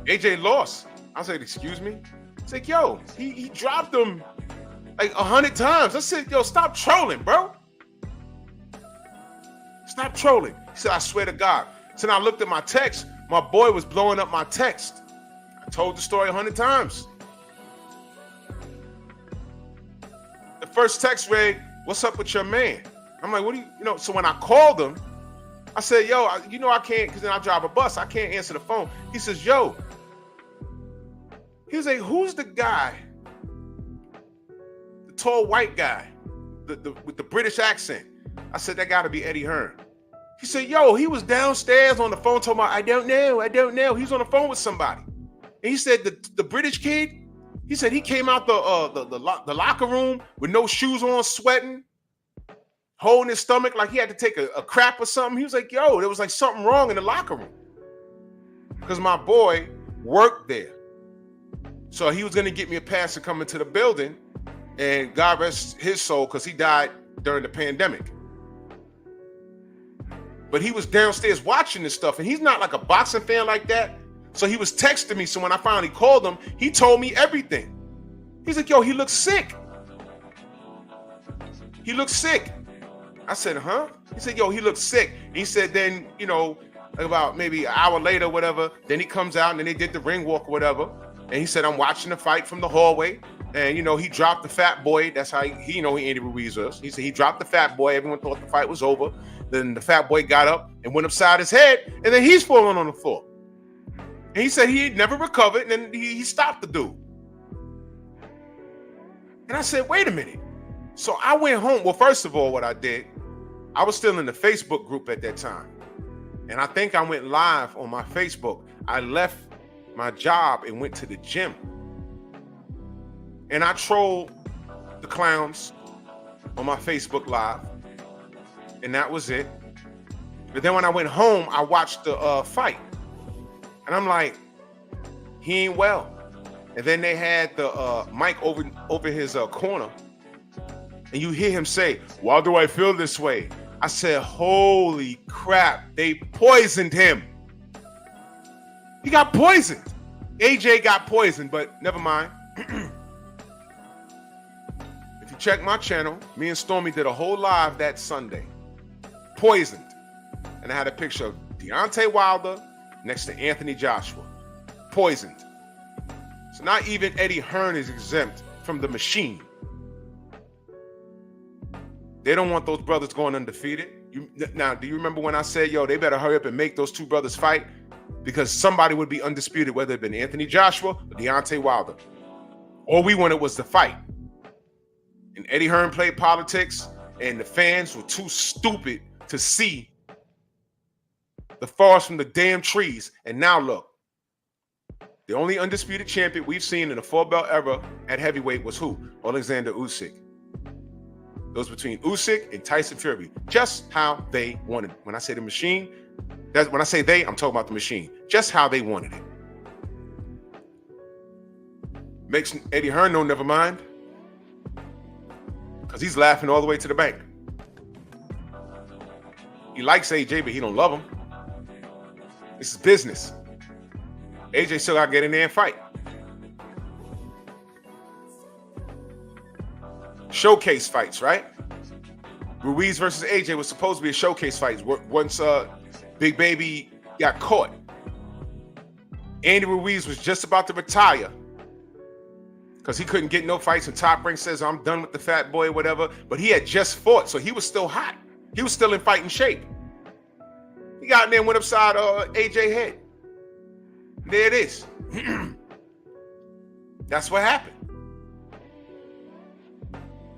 AJ lost. I said, excuse me? He's like, yo, he dropped him like 100 times. I said, yo, stop trolling, bro. Stop trolling. He said, I swear to God. So now I looked at my text. My boy was blowing up my text. I told the story 100 times. The first text read, what's up with your man? I'm like, what do you know? So when I called him, I said, yo, you know I can't, because then I drive a bus. I can't answer the phone. He says, yo. He was like, who's the guy? The tall white guy with the British accent. I said, that got to be Eddie Hearn. He said, yo, he was downstairs on the phone talking about, I don't know. He's on the phone with somebody. And he said, the British kid, he said he came out the locker room with no shoes on, sweating, holding his stomach like he had to take a crap or something. He was like, yo, there was like something wrong in the locker room. Because my boy worked there. So he was going to get me a pass to come into the building. And God rest his soul, because he died during the pandemic. But he was downstairs watching this stuff, and he's not like a boxing fan like that. So he was texting me. So when I finally called him, he told me everything. He's like, yo, he looks sick. He looks sick. I said, huh? He said, yo, he looks sick. He said, then, you know, about maybe an hour later, whatever, then he comes out and then they did the ring walk or whatever. And he said, I'm watching the fight from the hallway. And, you know, he dropped the fat boy. That's how he you know, Andy Ruiz was. He said he dropped the fat boy. Everyone thought the fight was over. Then the fat boy got up and went upside his head, and then he's falling on the floor. And he said he had never recovered, and then he stopped the dude. And I said, wait a minute. So I went home. Well, first of all, what I did, I was still in the Facebook group at that time. And I think I went live on my Facebook. I left my job and went to the gym. And I trolled the clowns on my Facebook Live. And that was it. But then when I went home, I watched the fight. And I'm like, he ain't well. And then they had the mic over his corner. And you hear him say, why do I feel this way? I said, holy crap, they poisoned him. He got poisoned. AJ got poisoned, but never mind. If you check my channel, me and Stormy did a whole live that Sunday. Poisoned. And I had a picture of Deontay Wilder next to Anthony Joshua. Poisoned. So not even Eddie Hearn is exempt from the machine. They don't want those brothers going undefeated. Now, do you remember when I said, yo, they better hurry up and make those two brothers fight? Because somebody would be undisputed, whether it been Anthony Joshua or Deontay Wilder. All we wanted was the fight. And Eddie Hearn played politics, and the fans were too stupid to see the forest from the damn trees. And now look, the only undisputed champion we've seen in the four-belt era at heavyweight was who? Alexander Usyk. It was between Usyk and Tyson Fury, just how they wanted it. When I say the machine, when I say they, I'm talking about the machine. Just how they wanted it. Makes Eddie Hearn know, never mind. Because he's laughing all the way to the bank. He likes AJ, but he don't love him. This is business. AJ still got to get in there and fight. Showcase fights, right? Ruiz versus AJ was supposed to be a showcase fight once Big Baby got caught. Andy Ruiz was just about to retire because he couldn't get no fights, and Top Rank says, I'm done with the fat boy, whatever. But he had just fought, so he was still hot. He was still in fighting shape. He got in there and went upside AJ head. There it is. That's what happened.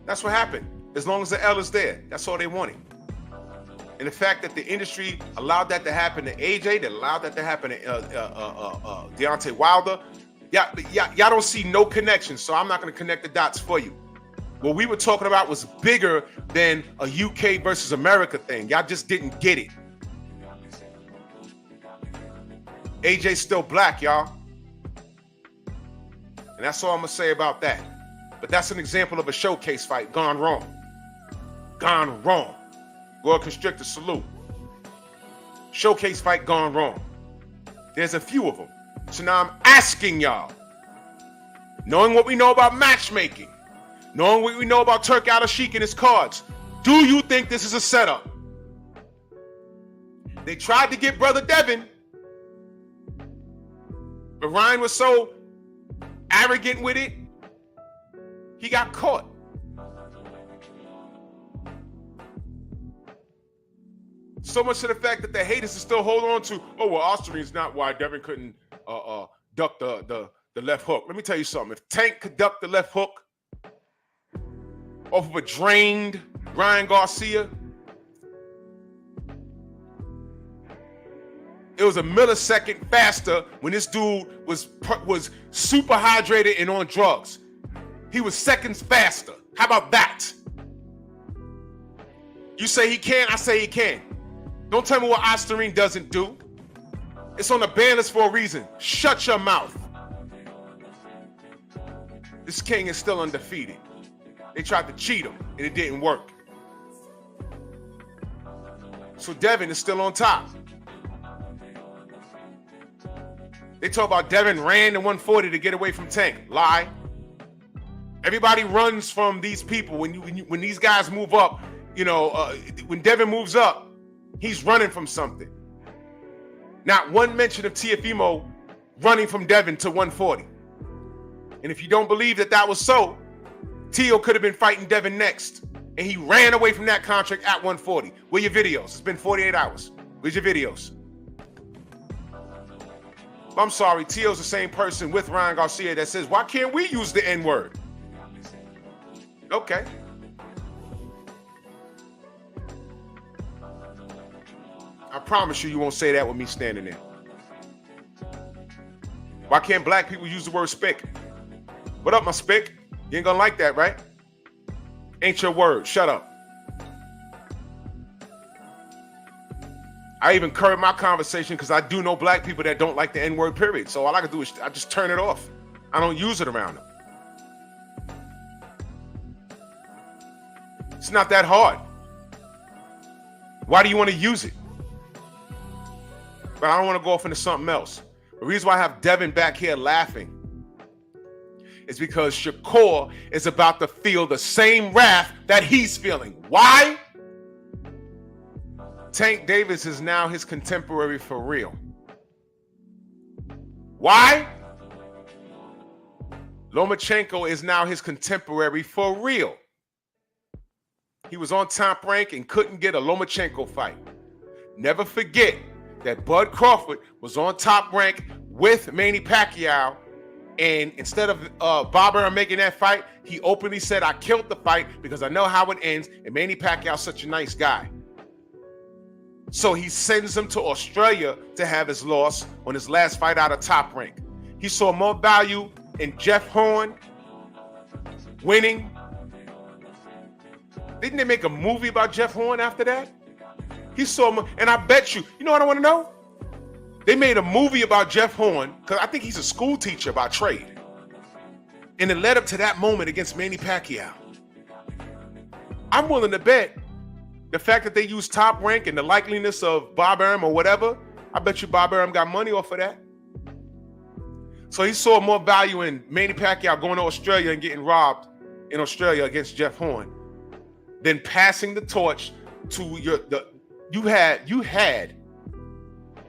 That's what happened. As long as the L is there, that's all they wanted. And the fact that the industry allowed that to happen to AJ, that allowed that to happen to Deontay Wilder, y'all don't see no connection, so I'm not going to connect the dots for you. What we were talking about was bigger than a UK versus America thing. Y'all just didn't get it. AJ's still black, y'all. And that's all I'm going to say about that. But that's an example of a showcase fight gone wrong. Gone wrong. World Constrictor, salute. Showcase fight gone wrong. There's a few of them. So now I'm asking y'all, knowing what we know about matchmaking, knowing what we know about Turki Alalshikh and his cards, do you think this is a setup? They tried to get brother Devin, but Ryan was so arrogant with it, he got caught. So much to the fact that the haters are still holding on to, oh, well, Osterling's not why Devin couldn't duck the left hook. Let me tell you something. If Tank could duck the left hook off of a drained Ryan Garcia, it was a millisecond faster when this dude was super hydrated and on drugs. He was seconds faster. How about that? You say he can, I say he can. Don't tell me what Osterling doesn't do. It's on the ban list for a reason. Shut your mouth. This king is still undefeated. They tried to cheat him, and it didn't work. So Devin is still on top. They talk about Devin ran to 140 to get away from Tank. Lie. Everybody runs from these people. When these guys move up, when Devin moves up, he's running from something. Not one mention of Tiafimo running from Devin to 140. And if you don't believe that was so, Tio could have been fighting Devin next. And he ran away from that contract at 140. Where your videos? It's been 48 hours. Where's your videos? I'm sorry, Tio's the same person with Ryan Garcia that says, why can't we use the N-word? Okay. I promise you won't say that with me standing there. Why can't black people use the word spick? What up, my spick? You ain't gonna like that, right? Ain't your word. Shut up. I even curb my conversation because I do know black people that don't like the N-word, period. So all I can do is I just turn it off. I don't use it around him. It's not that hard. Why do you want to use it? But I don't want to go off into something else. The reason why I have Devin back here laughing is because Shakur is about to feel the same wrath that he's feeling. Why? Tank Davis is now his contemporary for real. Why? Lomachenko is now his contemporary for real. He was on Top Rank and couldn't get a Lomachenko fight. Never forget that Bud Crawford was on Top Rank with Manny Pacquiao, and instead of Bob Arum making that fight, he openly said, I killed the fight because I know how it ends, and Manny Pacquiao's such a nice guy. So he sends him to Australia to have his loss on his last fight out of Top Rank. He saw more value in Jeff Horn winning. Didn't they make a movie about Jeff Horn after that? He saw him, and I bet you know what I want to know? They made a movie about Jeff Horn, because I think he's a school teacher by trade. And it led up to that moment against Manny Pacquiao. I'm willing to bet the fact that they used Top Rank and the likeliness of Bob Arum or whatever, I bet you Bob Arum got money off of that. So he saw more value in Manny Pacquiao going to Australia and getting robbed in Australia against Jeff Horn than passing the torch to you had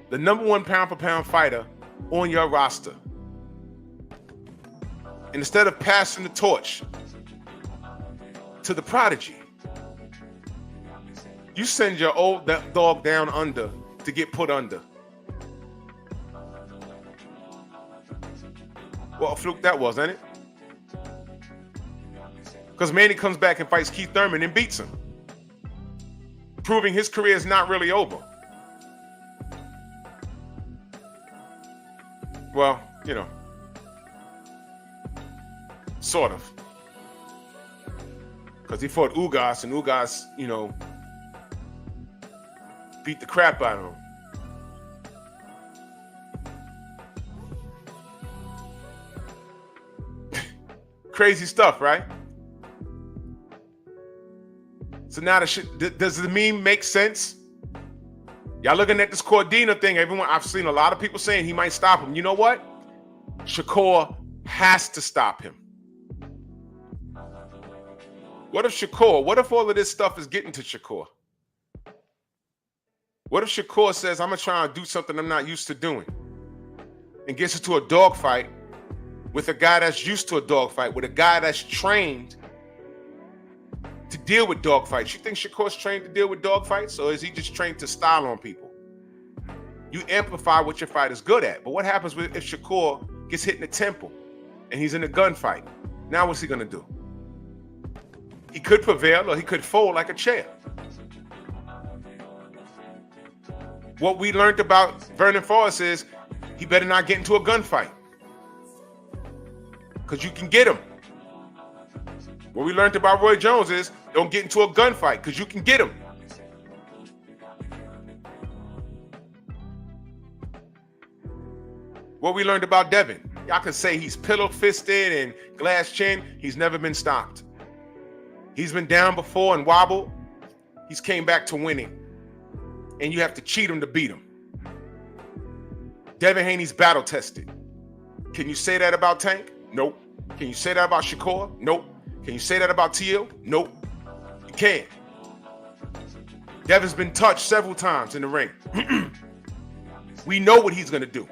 the number one pound for pound fighter on your roster. And instead of passing the torch to the prodigy, you send your old dog down under to get put under. What a fluke that was, ain't it? Because Manny comes back and fights Keith Thurman and beats him, proving his career is not really over. Well, you know, sort of. Because he fought Ugas, and Ugas, you know, beat the crap out of him. Crazy stuff, right? So now does the meme make sense? Y'all looking at this Cordina thing, I've seen a lot of people saying he might stop him. You know what? Shakur has to stop him. What if all of this stuff is getting to Shakur? What if Shakur says, I'm going to try and do something I'm not used to doing, and gets into a dogfight with a guy that's used to a dogfight, with a guy that's trained to deal with dogfights? You think Shakur's trained to deal with dogfights, or is he just trained to style on people? You amplify what your fighter's good at. But what happens if Shakur gets hit in the temple and he's in a gunfight? Now what's he going to do? He could prevail or he could fold like a chair. What we learned about Vernon Forrest is he better not get into a gunfight, because you can get him. What we learned about Roy Jones is don't get into a gunfight, because you can get him. What we learned about Devin, y'all can say he's pillow-fisted and glass chin. He's never been stopped. He's been down before and wobbled. He's came back to winning. And you have to cheat him to beat him. Devin Haney's battle-tested. Can you say that about Tank? Nope. Can you say that about Shakur? Nope. Can you say that about TL? Nope. You can't. Devin's been touched several times in the ring. We know what he's going to do.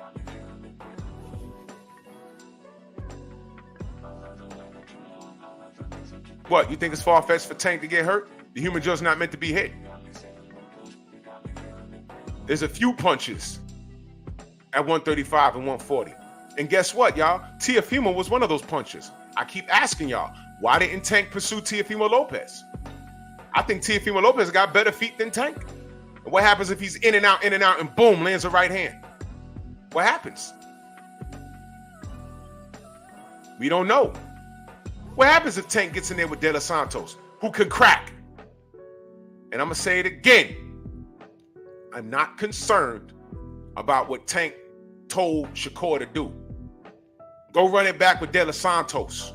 What, you think it's far-fetched for Tank to get hurt? The human jaw's not meant to be hit. There's a few punches at 135 and 140. And guess what, y'all? Teofimo was one of those punches. I keep asking y'all, why didn't Tank pursue Teofimo Lopez? I think Teofimo Lopez got better feet than Tank. And what happens if he's in and out, and boom, lands a right hand? What happens? We don't know. What happens if Tank gets in there with De Los Santos, who can crack? And I'm going to say it again. I'm not concerned about what Tank told Shakur to do. Go run it back with De Los Santos.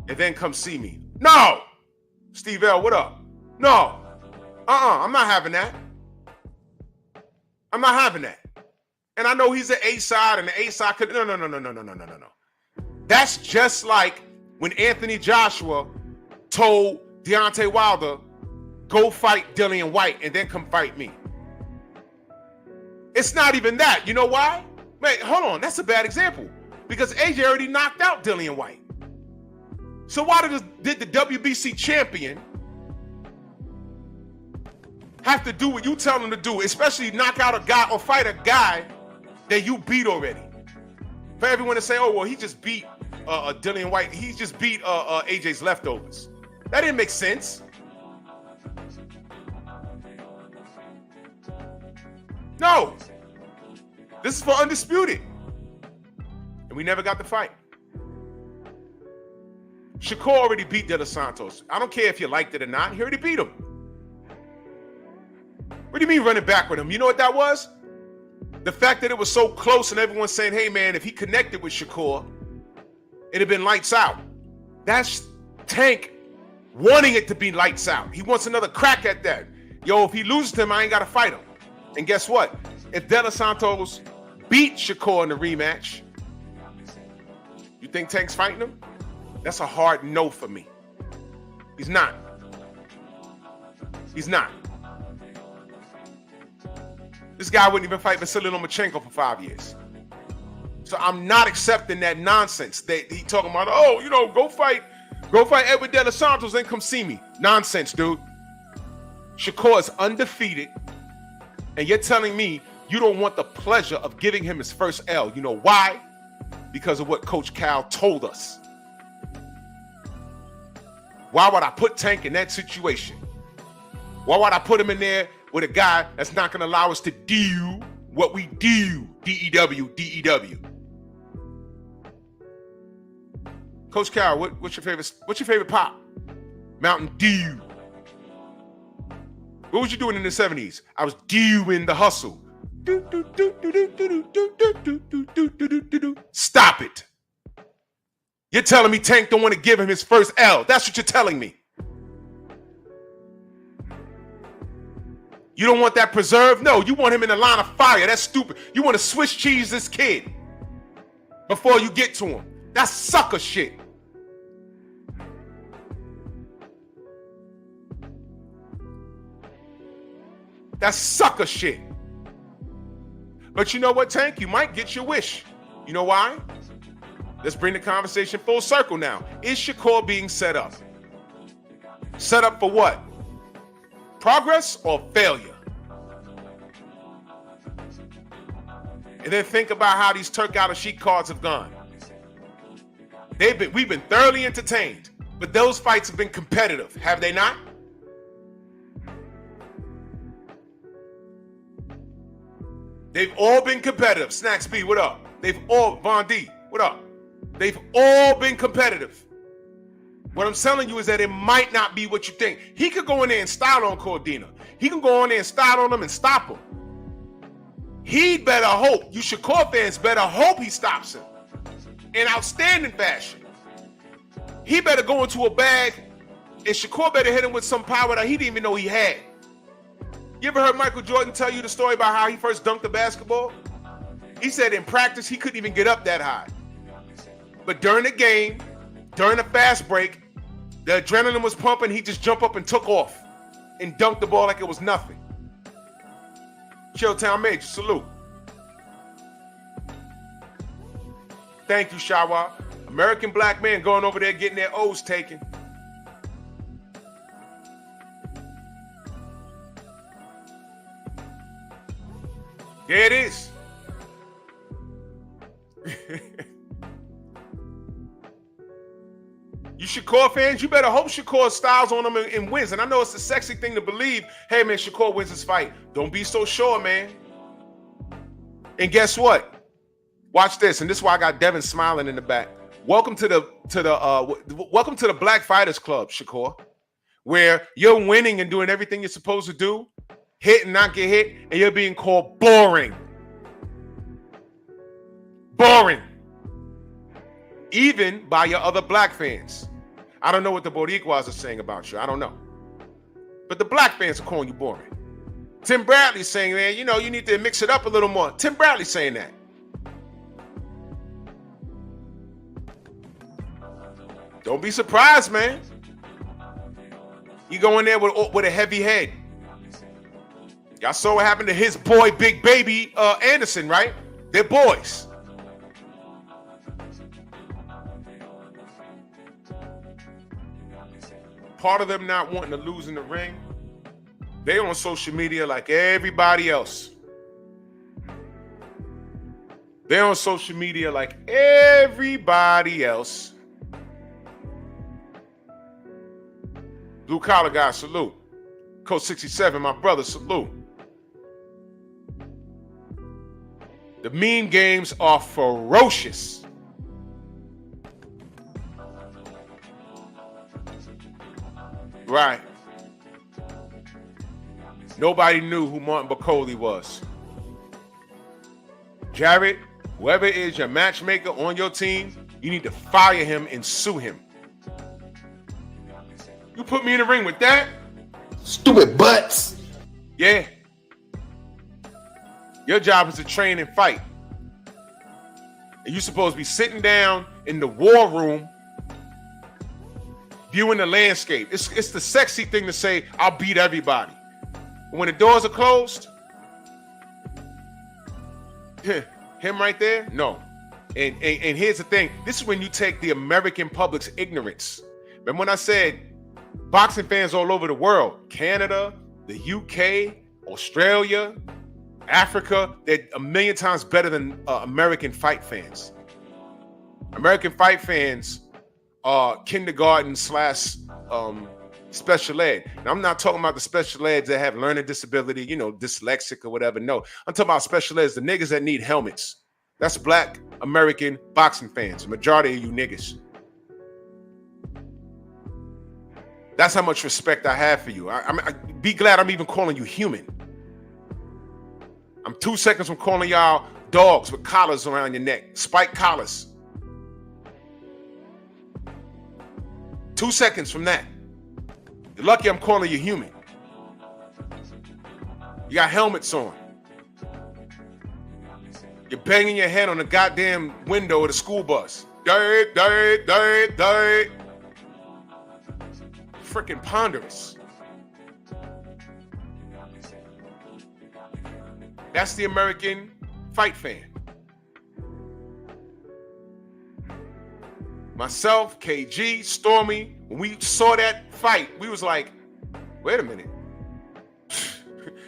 And then come see me. No! Steve L, what up? No. I'm not having that. I'm not having that. And I know he's an A side, and the A side could. No. That's just like when Anthony Joshua told Deontay Wilder, go fight Dillian White and then come fight me. It's not even that. You know why? Wait, hold on. That's a bad example. Because AJ already knocked out Dillian White. So why did the WBC champion have to do what you tell him to do, especially knock out a guy or fight a guy that you beat already? For everyone to say, oh, well, he just beat Dillian White. He just beat AJ's leftovers. That didn't make sense. No. This is for Undisputed. And we never got the fight. Shakur already beat De Los Santos. I don't care if you liked it or not. He already beat him. What do you mean running back with him? You know what that was? The fact that it was so close and everyone's saying, hey, man, if he connected with Shakur, it'd have been lights out. That's Tank wanting it to be lights out. He wants another crack at that. Yo, if he loses to him, I ain't got to fight him. And guess what? If De Los Santos beat Shakur in the rematch, you think Tank's fighting him? That's a hard no for me. He's not. He's not. This guy wouldn't even fight Vasily Lomachenko for 5 years. So I'm not accepting that nonsense. He talking about, oh, you know, go fight Edward De Los Santos, then come see me. Nonsense, dude. Shakur is undefeated, and you're telling me you don't want the pleasure of giving him his first L. You know why? Because of what Coach Cal told us. Why would I put Tank in that situation? Why would I put him in there with a guy that's not going to allow us to do what we do? D-E-W. Coach Cal, what's your favorite pop? Mountain Dew. What was you doing in the 70s? I was doing the hustle. Stop it. You're telling me Tank don't want to give him his first L. That's what you're telling me. You don't want that preserved? No, you want him in the line of fire. That's stupid. You want to Swiss cheese this kid before you get to him. That's sucker shit. That's sucker shit. But you know what, Tank? You might get your wish. You know why? Let's bring the conversation full circle now. Is Shakur being set up? Set up for what? Progress or failure? And then think about how these Turki Alalshikh cards have gone. We've been thoroughly entertained, but those fights have been competitive, have they not? They've all been competitive. Snacks B, what up? Von D, what up? They've all been competitive. What I'm telling you is that it might not be what you think. He could go in there and style on Cordina. He can go in there and style on him and stop him. He'd better hope, you Shakur fans better hope he stops him in outstanding fashion. He better go into a bag and Shakur better hit him with some power that he didn't even know he had. You ever heard Michael Jordan tell you the story about how he first dunked the basketball? He said in practice he couldn't even get up that high. But during the game, during the fast break, the adrenaline was pumping. He just jumped up and took off and dunked the ball like it was nothing. Chilltown Major, salute. Thank you, Shawa. American black man going over there getting their O's taken. There it is. You Shakur fans, you better hope Shakur styles on them and wins. And I know it's a sexy thing to believe, hey man, Shakur wins this fight. Don't be so sure, man. And guess what? Watch this. And this is why I got Devin smiling in the back. Welcome to the Black Fighters Club, Shakur, where you're winning and doing everything you're supposed to do, hit and not get hit, and you're being called boring. Boring. even by your other black fans. I don't know what the Boricuas are saying about you. I don't know. But the black fans are calling you boring. Tim Bradley's saying, man, you know, you need to mix it up a little more. Tim Bradley's saying that. Don't be surprised, man. You go in there with a heavy head. Y'all saw what happened to his boy, Big Baby Anderson, right? They're boys. Part of them not wanting to lose in the ring, they on social media like everybody else. They're on social media like everybody else. Blue collar guy, salute. Coach 67, my brother, salute. The meme games are ferocious. Right. Nobody knew who Martin Bacoli was. Jared, whoever is your matchmaker on your team, you need to fire him and sue him. You put me in the ring with that? Stupid butts. Yeah. Your job is to train and fight. And you're supposed to be sitting down in the war room viewing the landscape. It's the sexy thing to say, I'll beat everybody. When the doors are closed, him right there, no. And here's the thing. This is when you take the American public's ignorance. Remember when I said boxing fans all over the world, Canada, the UK, Australia, Africa, they're a million times better than American fight fans. American fight fans are kindergarten / special ed. Now, I'm not talking about the special eds that have learning disability, you know, dyslexic or whatever. No, I'm talking about special eds, the niggas that need helmets. That's black American boxing fans, the majority of you niggas. That's how much respect I have for you. I be glad I'm even calling you human. I'm 2 seconds from calling y'all dogs with collars around your neck, spiked collars. 2 seconds from that. You're lucky I'm calling you human. You got helmets on. You're banging your head on the goddamn window of the school bus. Dirt, dirt, dirt, dirt. Freaking ponderous. That's the American fight fan. Myself, KG, Stormy, when we saw that fight, we was like, wait a minute.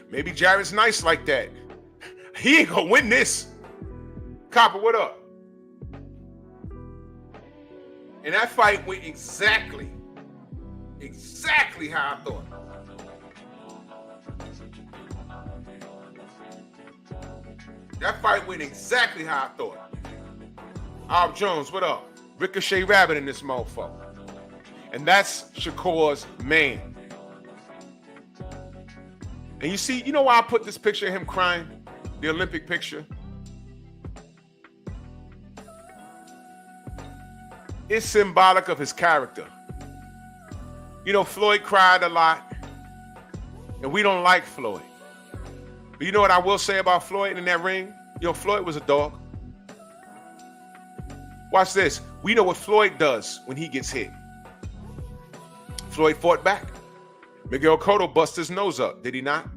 Maybe Jared's nice like that. He ain't gonna win this. Copper, what up? And that fight went exactly how I thought. That fight went exactly how I thought. Bob Jones, what up? Ricochet Rabbit in this motherfucker. And that's Shakur's man. And you see, you know why I put this picture of him crying? The Olympic picture? It's symbolic of his character. You know, Floyd cried a lot, and we don't like Floyd. But you know what I will say about Floyd in that ring? You know, Floyd was a dog. Watch this. We know what Floyd does when he gets hit. Floyd fought back. Miguel Cotto busted his nose up, did he not?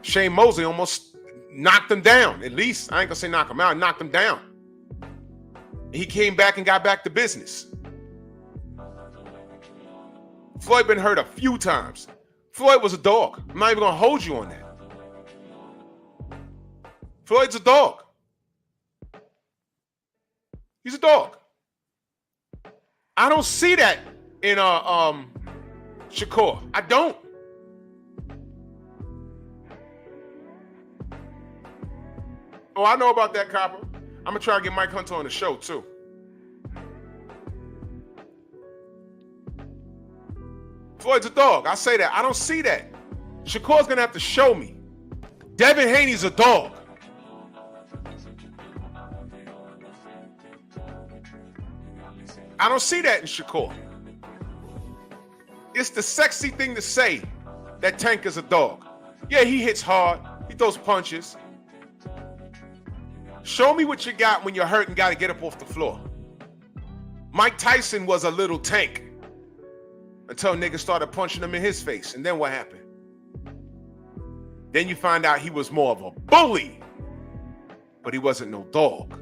Shane Mosley almost knocked him down. At least, I ain't gonna say knock him out, knocked him down. He came back and got back to business. Floyd been hurt a few times. Floyd was a dog. I'm not even gonna hold you on that. Floyd's a dog. He's a dog. I don't see that in Shakur. I don't. Oh, I know about that, Copper. I'm gonna try to get Mike Hunter on the show too. Floyd's a dog. I say that. I don't see that. Shakur's gonna have to show me. Devin Haney's a dog. I don't see that in Shakur. It's the sexy thing to say that Tank is a dog. Yeah, he hits hard. He throws punches. Show me what you got when you're hurt and got to get up off the floor. Mike Tyson was a little Tank until niggas started punching him in his face. And then what happened? Then you find out he was more of a bully, but he wasn't no dog.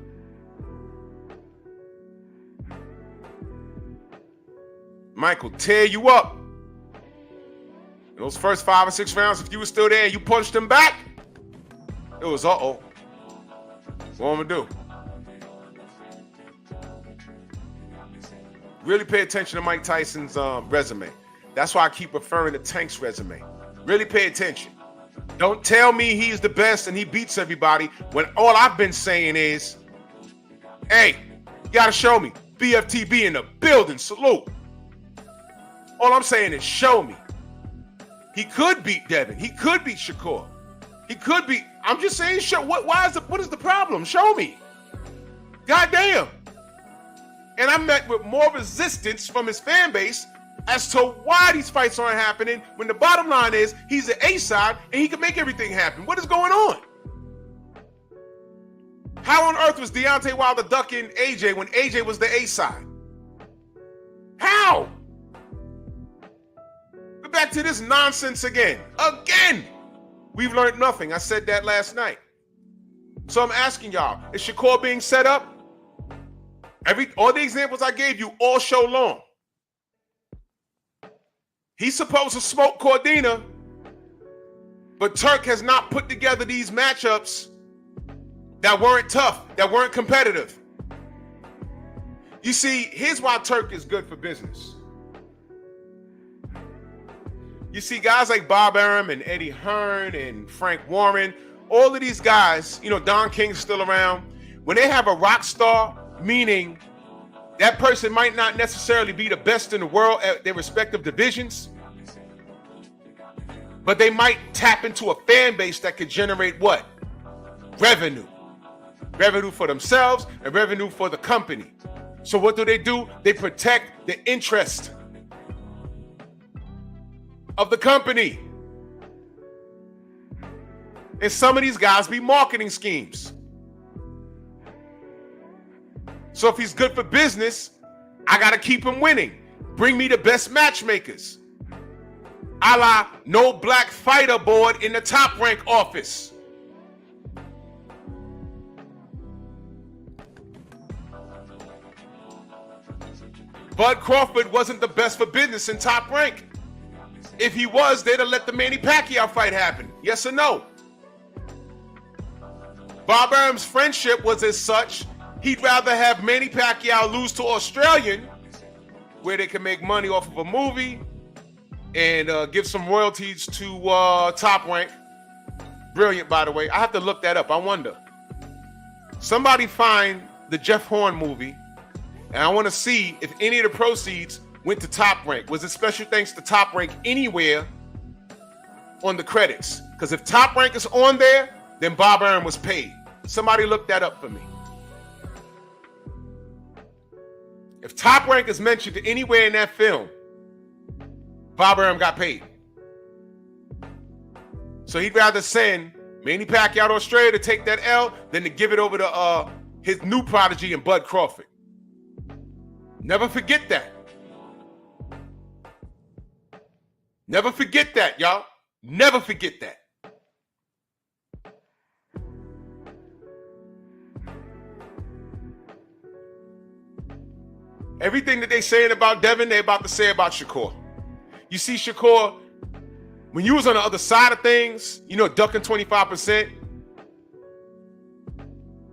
Mike will tear you up. In those first 5 or 6 rounds, if you were still there and you punched him back, it was uh-oh. What am I gonna do? Really pay attention to Mike Tyson's resume. That's why I keep referring to Tank's resume. Really pay attention. Don't tell me he's the best and he beats everybody when all I've been saying is, hey, you gotta show me. BFTB in the building, salute. All I'm saying is show me. He could beat Devin. He could beat Shakur. He could beat. I'm just saying, show. What is the problem? Show me. Goddamn. And I met with more resistance from his fan base as to why these fights aren't happening when the bottom line is he's an A-side and he can make everything happen. What is going on? How on earth was Deontay Wilder ducking AJ when AJ was the A-side? How? We're back to this nonsense again. Again! We've learned nothing. I said that last night. So I'm asking y'all, is Shakur being set up? All the examples I gave you all show long. He's supposed to smoke Cordina, but Turk has not put together these matchups that weren't tough, that weren't competitive. You see, here's why Turk is good for business. You see guys like Bob Arum and Eddie Hearn and Frank Warren, all of these guys, Don King's still around. When they have a rock star, meaning that person might not necessarily be the best in the world at their respective divisions, but they might tap into a fan base that could generate what? Revenue. Revenue for themselves and revenue for the company. So what do? They protect the interest of the company. And some of these guys be marketing schemes. So if he's good for business, I got to keep him winning. Bring me the best matchmakers. A la no black fighter board in the Top Rank office. Bud Crawford wasn't the best for business in Top Rank. If he was, they'd have let the Manny Pacquiao fight happen. Yes or no? Bob Arum's friendship was as such, he'd rather have Manny Pacquiao lose to Australian, where they can make money off of a movie and give some royalties to Top Rank. Brilliant, by the way. I have to look that up. I wonder. Somebody find the Jeff Horn movie, and I want to see if any of the proceeds went to Top Rank. Was it special thanks to Top Rank anywhere on the credits? Because if Top Rank is on there, then Bob Arum was paid. Somebody look that up for me. If Top Rank is mentioned anywhere in that film, Bob Arum got paid. So he'd rather send Manny Pacquiao to Australia to take that L than to give it over to his new prodigy in Bud Crawford. Never forget that. Never forget that, y'all. Never forget that. Everything that they saying about Devin, they about to say about Shakur. You see, Shakur, when you was on the other side of things, ducking 25%,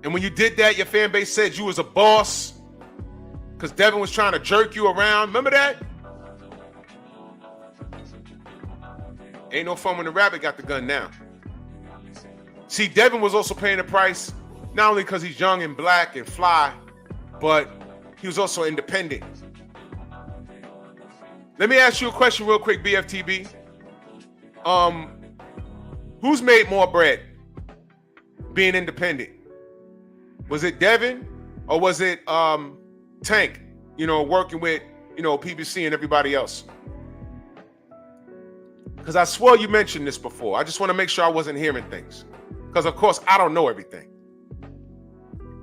and when you did that, your fan base said you was a boss because Devin was trying to jerk you around. Remember that? Ain't no fun when the rabbit got the gun now. See, Devin was also paying the price, not only because he's young and black and fly, but he was also independent. Let me ask you a question real quick, BFTB. Who's made more bread being independent? Was it Devin or was it Tank? working with, PBC and everybody else. Because I swore you mentioned this before. I just want to make sure I wasn't hearing things. Because, of course, I don't know everything.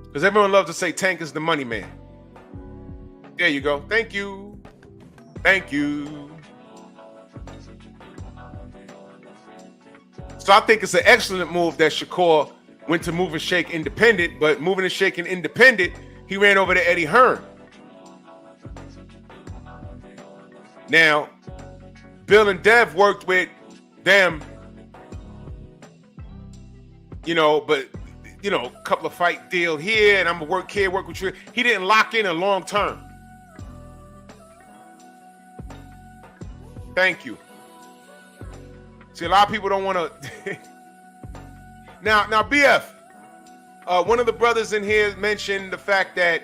Because everyone loves to say Tank is the money man. There you go. Thank you. Thank you. So I think it's an excellent move that Shakur went to Move and Shake Independent, but Moving and Shaking Independent, he ran over to Eddie Hearn. Now, Bill and Dev worked with them, but, a couple of fight deal here, and I'm going to work here, work with you. He didn't lock in a long term. Thank you. See, a lot of people don't want to. Now, BF, one of the brothers in here mentioned the fact that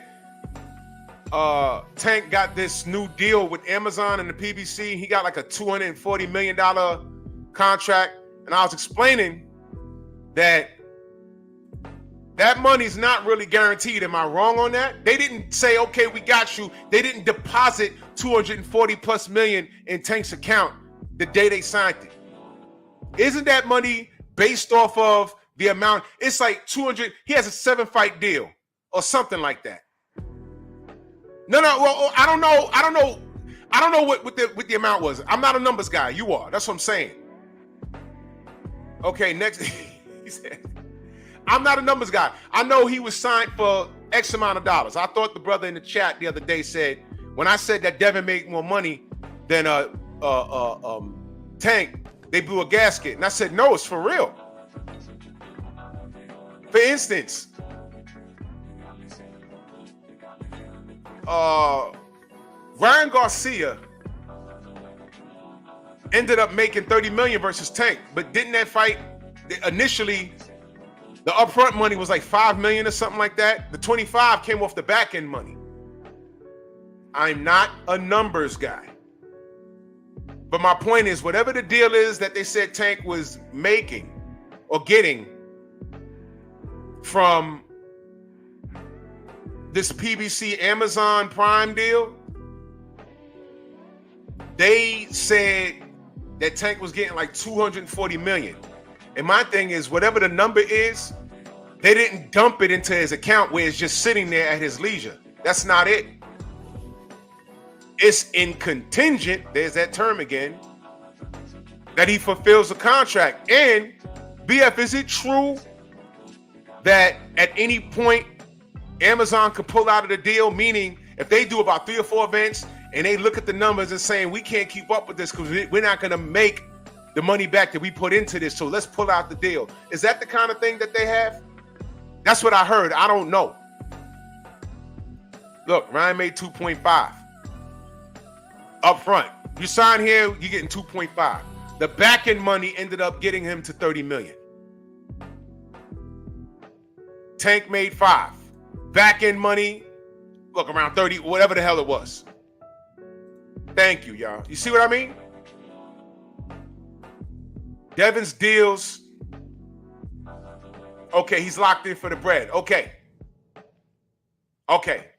Tank got this new deal with Amazon and the PBC. He got like a $240 million contract. And I was explaining that money's not really guaranteed. Am I wrong on that? They didn't say, okay, we got you. They didn't deposit 240 plus million in Tank's account the day they signed it. Isn't that money based off of the amount? It's like 200. He has a 7-fight deal or something like that. No. Well, I don't know what the amount was. I'm not a numbers guy. You are. That's what I'm saying. Okay, next. He said, I'm not a numbers guy. I know he was signed for X amount of dollars. I thought the brother in the chat the other day said, when I said that Devin made more money than Tank, they blew a gasket. And I said, no, it's for real. For instance, Ryan Garcia ended up making $30 million versus Tank, but didn't that fight initially, the upfront money was like $5 million or something like that? The 25 came off the back end money. I'm not a numbers guy. But my point is, whatever the deal is that they said Tank was making or getting from this PBC Amazon Prime deal, they said that Tank was getting like 240 million. And my thing is, whatever the number is, they didn't dump it into his account where it's just sitting there at his leisure. That's not it. It's in contingent, there's that term again, that he fulfills the contract. And BF, is it true that at any point Amazon could pull out of the deal? Meaning, if they do about 3 or 4 events and they look at the numbers and saying, we can't keep up with this because we're not going to make the money back that we put into this, so let's pull out the deal. Is that the kind of thing that they have? That's what I heard. I don't know. Look, Ryan made 2.5 up front. You sign here, you're getting 2.5. The back end money ended up getting him to 30 million. Tank made 5. Back end money, look, around 30, whatever the hell it was. Thank you, y'all. You see what I mean? Devin's deals. Okay, he's locked in for the bread. Okay.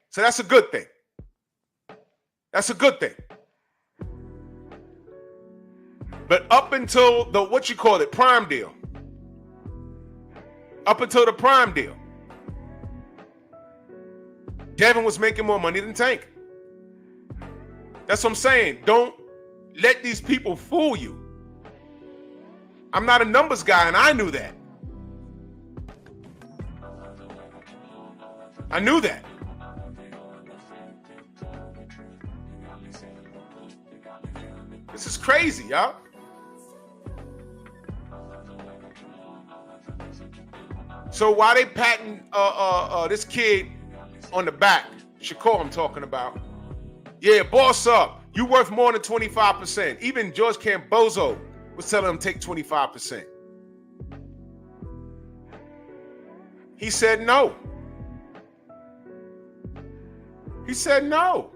So that's a good thing. That's a good thing. But up until the, prime deal. Up until the prime deal, Devin was making more money than Tank. That's what I'm saying. Don't let these people fool you. I'm not a numbers guy, and I knew that. I knew that. This is crazy, y'all. So why they patting this kid on the back, Shakur I'm talking about, yeah, boss up, you worth more than 25%. Even George Cambozo was telling him take 25%. He said no. He said no.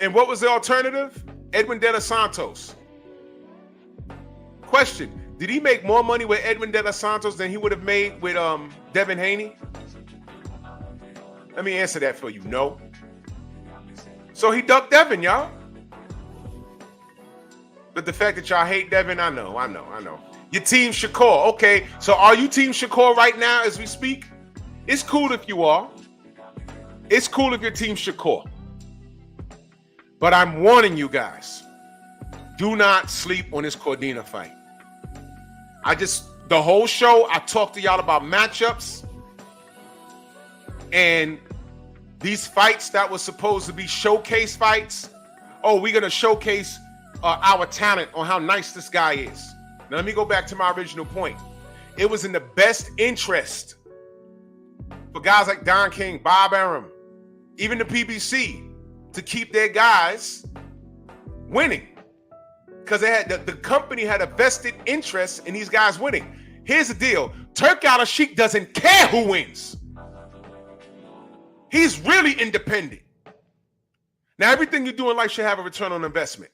And what was the alternative? Edwin De Los Santos. Question, did he make more money with Edwin De Los Santos than he would have made with Devin Haney? Let me answer that for you. No. So he ducked Devin, y'all. But the fact that y'all hate Devin, I know. Your team Shakur. Okay, so are you team Shakur right now as we speak? It's cool if you are. It's cool if you're team Shakur. But I'm warning you guys. Do not sleep on this Cordina fight. The whole show, I talked to y'all about matchups. And these fights that were supposed to be showcase fights. Oh, we're going to showcase our talent on how nice this guy is. Now, let me go back to my original point. It was in the best interest for guys like Don King, Bob Arum, even the PBC, to keep their guys winning. Because the company had a vested interest in these guys winning. Here's the deal. Turki Alalshikh doesn't care who wins. He's really independent. Now, everything you do in life should have a return on investment.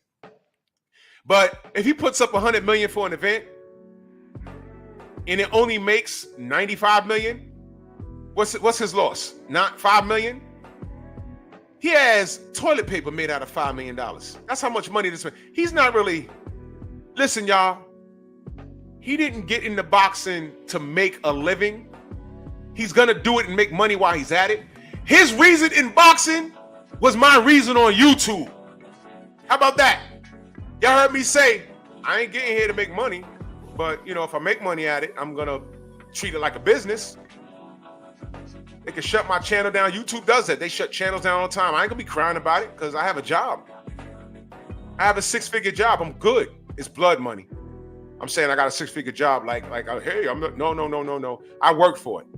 But if he puts up $100 million for an event and it only makes $95 million, what's his loss? Not $5 million? He has toilet paper made out of $5 million. That's how much money this man. He's not really. Listen, y'all. He didn't get into boxing to make a living. He's gonna do it and make money while he's at it. His reason in boxing was my reason on YouTube. How about that? Y'all heard me say, I ain't getting here to make money, but if I make money at it, I'm gonna treat it like a business. They can shut my channel down. YouTube does that. They shut channels down all the time. I ain't gonna be crying about it because I have a job. I have a 6-figure job. I'm good. It's blood money. I'm saying I got a 6-figure job. Like, hey, I'm not. No. I work for it.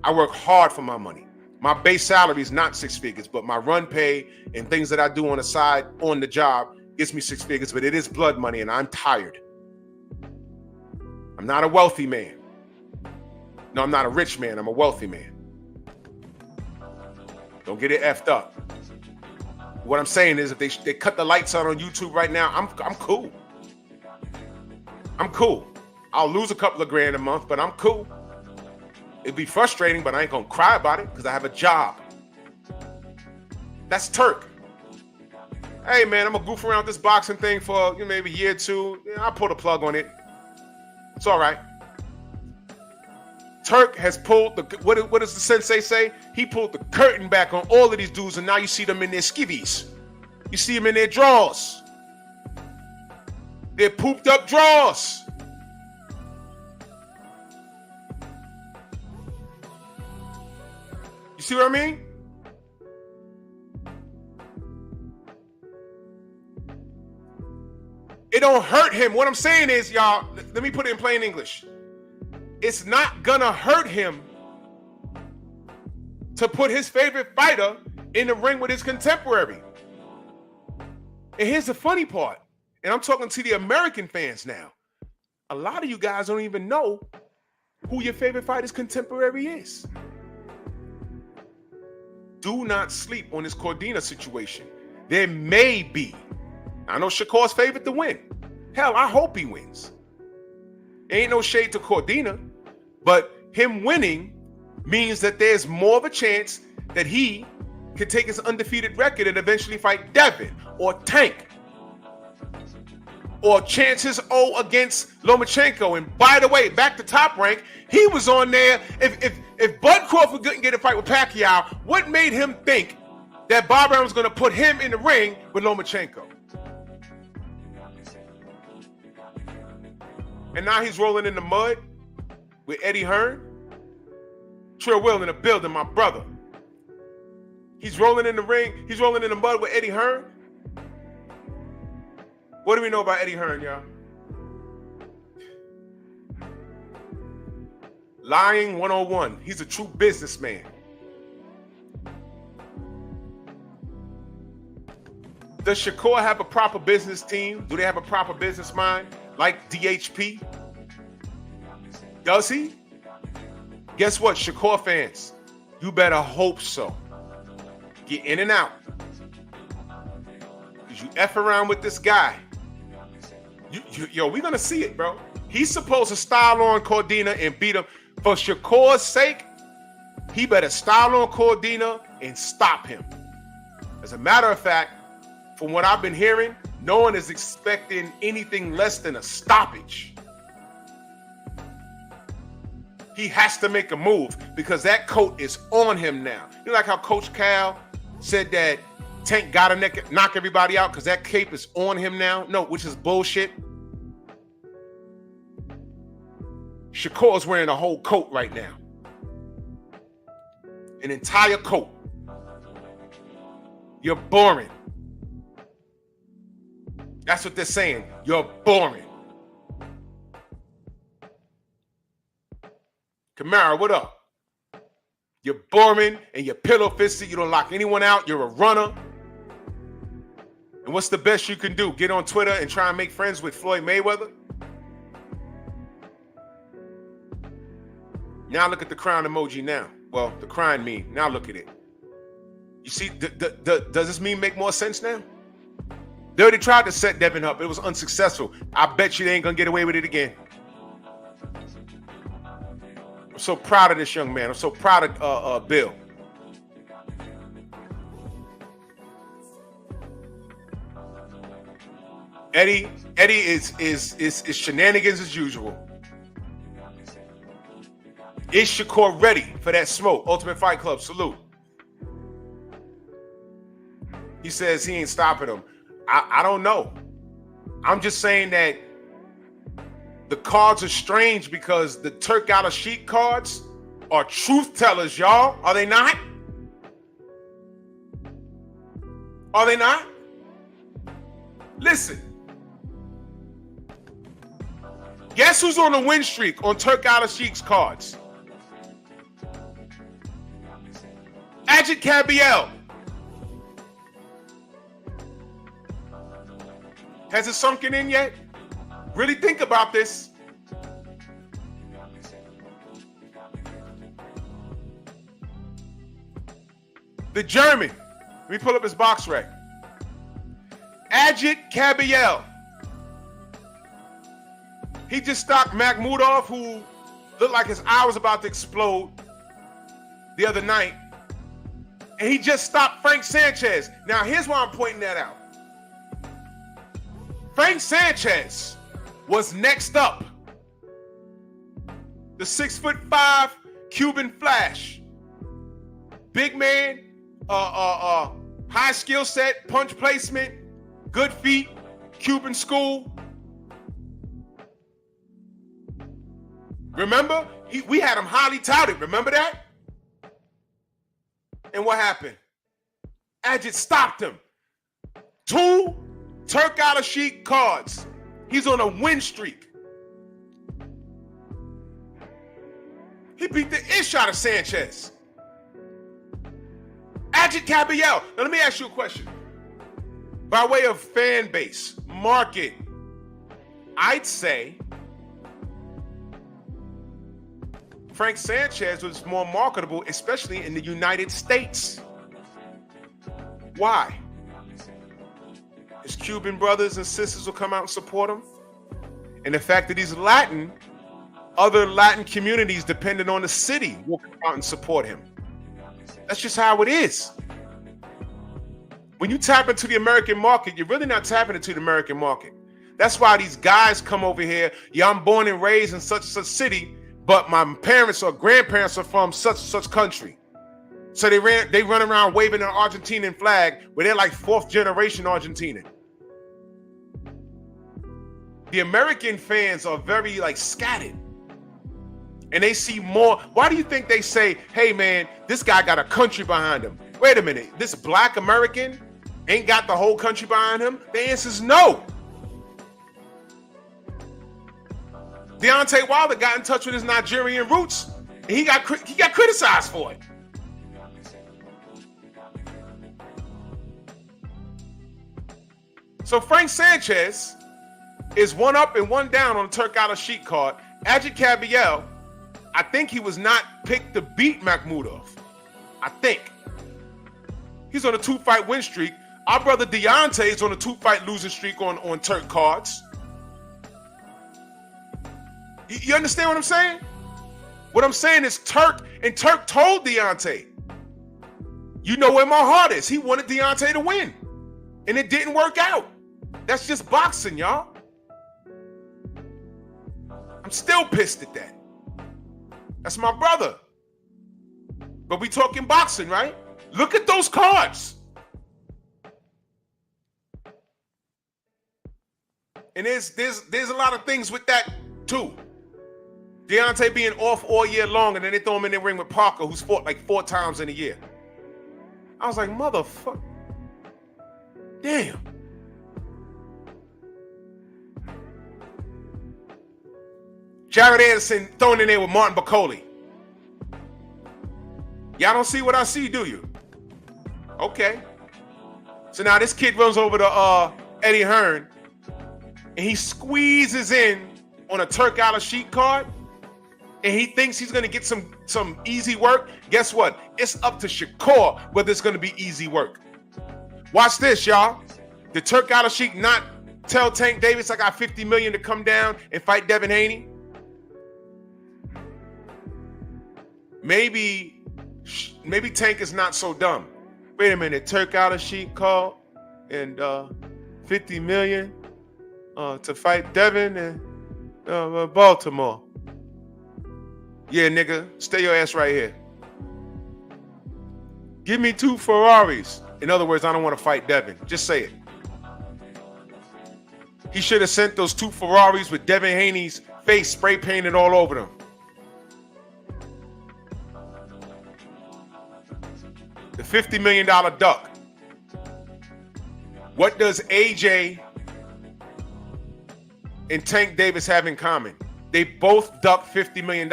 I work hard for my money. My base salary is not 6 figures, but my run pay and things that I do on the side on the job gets me 6 figures. But it is blood money, and I'm tired. I'm not a wealthy man. No, I'm not a rich man. I'm a wealthy man. Don't get it effed up. What I'm saying is, if they cut the lights on YouTube right now, I'm cool. I'm cool. I'll lose a couple of grand a month, but I'm cool. It'd be frustrating, but I ain't gonna cry about it because I have a job. That's Turk. Hey man, I'm gonna goof around this boxing thing for maybe a year or two. I'll pull the plug on it. It's all right. Turk has pulled what does the sensei say? He pulled the curtain back on all of these dudes, and now you see them in their skivvies. You see them in their drawers. They're pooped up drawers. You see what I mean? It don't hurt him. What I'm saying is, y'all, let me put it in plain English. It's not gonna hurt him to put his favorite fighter in the ring with his contemporary. And here's the funny part, and I'm talking to the American fans now. A lot of you guys don't even know who your favorite fighter's contemporary is. Do not sleep on this Cordina situation. There may be. I know Shakur's favorite to win. Hell, I hope he wins. Ain't no shade to Cordina, but him winning means that there's more of a chance that he can take his undefeated record and eventually fight Devin or Tank or chance his O against Lomachenko. And by the way, back to Top Rank, he was on there. If Bud Crawford couldn't get a fight with Pacquiao, what made him think that Bob Arum was going to put him in the ring with Lomachenko? And now he's rolling in the mud with Eddie Hearn. Trill Will in the building, my brother. He's rolling in the ring. He's rolling in the mud with Eddie Hearn. What do we know about Eddie Hearn, y'all? Lying 101. He's a true businessman. Does Shakur have a proper business team? Do they have a proper business mind? Like DHP? Does he? Guess what, Shakur fans? You better hope so. Get in and out. Because you F around with this guy. Yo, we're going to see it, bro. He's supposed to style on Cordina and beat him. For Shakur's sake, he better style on Cordina and stop him. As a matter of fact, from what I've been hearing, no one is expecting anything less than a stoppage. He has to make a move because that coat is on him now. You know, like how Coach Cal said that Tank gotta knock everybody out because that cape is on him now? No, which is bullshit. Shakur's wearing a whole coat right now. An entire coat. You're boring. That's what they're saying. You're boring. Kamara, what up? You're boring and you're pillow-fisted. You don't lock anyone out. You're a runner. And what's the best you can do? Get on Twitter and try and make friends with Floyd Mayweather? Now look at the crown emoji now. Well, the crying meme. Now look at it. You see, does this meme make more sense now? They already tried to set Devin up. It was unsuccessful. I bet you they ain't going to get away with it again. I'm so proud of this young man. I'm so proud of Bill. Eddie is shenanigans as usual. Is Shakur ready for that smoke? Ultimate Fight Club, salute. He says he ain't stopping him. I don't know. I'm just saying that the cards are strange because the Turki Alalshikh cards are truth tellers, y'all. Are they not? Are they not? Listen. Guess who's on the win streak on Turki Alalshikh's cards? Ajit Kabiel. Has it sunken in yet? Really think about this. The German. Let me pull up his box rec. Ajit Kabiel. He just stopped Makhmudov, who looked like his eye was about to explode the other night. And he just stopped Frank Sanchez. Now, here's why I'm pointing that out. Frank Sanchez was next up. The 6'5" Cuban Flash. Big man, high skill set, punch placement, good feet, Cuban school. Remember? We had him highly touted. Remember that? And what happened? Ajit stopped him. 2 Turki Alalshikh cards. He's on a win streak. He beat the ish out of Sanchez. Ajit Kabiel. Now let me ask you a question. By way of fan base, market, I'd say Frank Sanchez was more marketable, especially in the United States. Why? His Cuban brothers and sisters will come out and support him. And the fact that he's Latin, other Latin communities, depending on the city, will come out and support him. That's just how it is. When you tap into the American market, you're really not tapping into the American market. That's why these guys come over here. Yeah, I'm born and raised in such and such city, but my parents or grandparents are from such and such country. So they run around waving an Argentinian flag where they're like 4th generation Argentinian. The American fans are very scattered. And they see more. Why do you think they say, hey man, this guy got a country behind him? Wait a minute, this black American ain't got the whole country behind him? The answer is no. Deontay Wilder got in touch with his Nigerian roots, and he got criticized for it. So Frank Sanchez is 1 up and 1 down on the Turki Alalshikh card. Ajit Kabiel, I think he was not picked to beat Makhmudov. I think. He's on a 2-fight win streak. Our brother Deontay is on a 2-fight losing streak on Turk cards. You understand what I'm saying? What I'm saying is Turk told Deontay, you know where my heart is. He wanted Deontay to win, and it didn't work out. That's just boxing, y'all. I'm still pissed at that. That's my brother. But we talking boxing, right? Look at those cards. And there's a lot of things with that too. Deontay being off all year long, and then they throw him in the ring with Parker, who's fought like 4 times in a year. I was like, motherfucker. Damn. Jared Anderson thrown in there with Martin Bacoli. Y'all don't see what I see, do you? Okay. So now this kid runs over to Eddie Hearn, and he squeezes in on a Turki Alalshikh card, and he thinks he's going to get some easy work. Guess what? It's up to Shakur whether it's going to be easy work. Watch this, y'all. Did Turki Alalshikh not tell Tank Davis, I got $50 million to come down and fight Devin Haney? Maybe Tank is not so dumb. Wait a minute, Turki Alalshikh called and $50 million to fight Devin and Baltimore. Yeah, nigga, stay your ass right here. Give me 2 Ferraris. In other words, I don't want to fight Devin. Just say it. He should have sent those 2 Ferraris with Devin Haney's face spray painted all over them. The $50 million duck. What does AJ and Tank Davis have in common? They both ducked $50 million.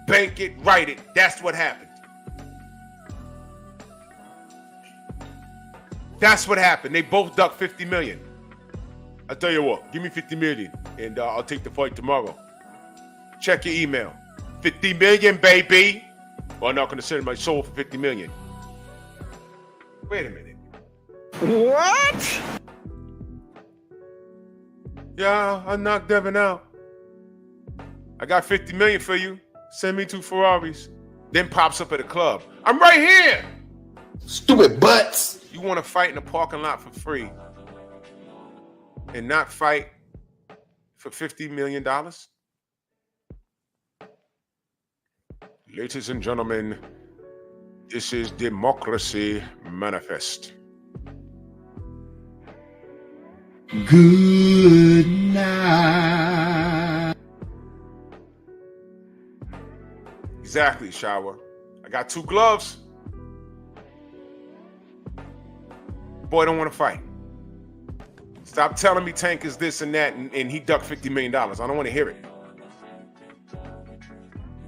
Bank it, write it. That's what happened. That's what happened. They both ducked $50 million. I tell you what, give me $50 million and I'll take the fight tomorrow. Check your email. $50 million, baby. Well, I'm not going to send my soul for $50 million. Wait a minute. What? Yeah, I knocked Devin out. I got $50 million for you. Send me 2 Ferraris. Then pops up at a club. I'm right here. Stupid butts. You want to fight in the parking lot for free and not fight for $50 million? Ladies and gentlemen, this is Democracy Manifest. Good night. Exactly, Shower. I got 2 gloves. Boy don't want to fight. Stop telling me Tank is this and that and he ducked $50 million. I don't want to hear it.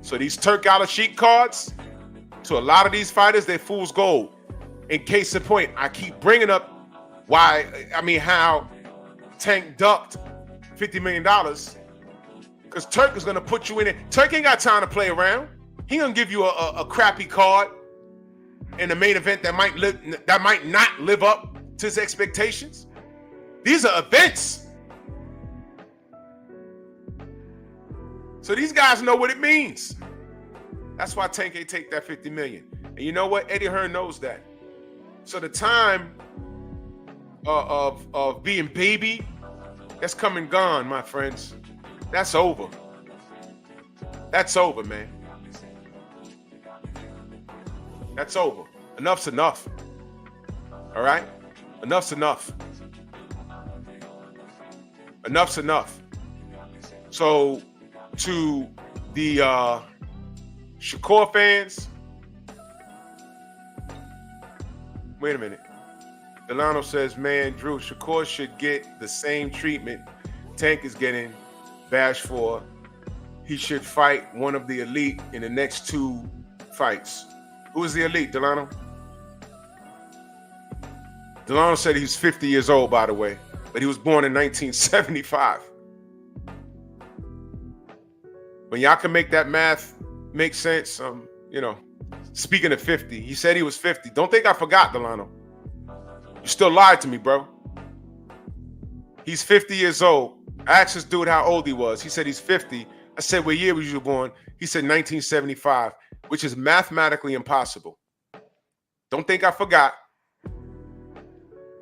So these Turki Alalshikh cards, to a lot of these fighters, they're fool's gold. In case in point, I keep bringing up how Tank ducked $50 million because Turk is going to put you in it. Turk ain't got time to play around. He going to give you a crappy card in the main event that might not live up to his expectations. These are events. So these guys know what it means. That's why Tank ain't take that $50 million. And you know what? Eddie Hearn knows that. So the time of being baby, that's come and gone, my friends. That's over. That's over, man. That's over. Enough's enough. All right? Enough's enough. Enough's enough. So to the Shakur fans, wait a minute. Delano says, man, Drew, Shakur should get the same treatment Tank is getting bashed for. He should fight one of the elite in the next 2 fights. Who is the elite, Delano? Delano said he's 50 years old, by the way, but he was born in 1975. When y'all can make that math make sense, speaking of 50, he said he was 50. Don't think I forgot, Delano. You still lied to me, bro. He's 50 years old. I asked this dude how old he was. He said he's 50. I I said, what year was you born? He said 1975, which is mathematically impossible. Don't think I forgot.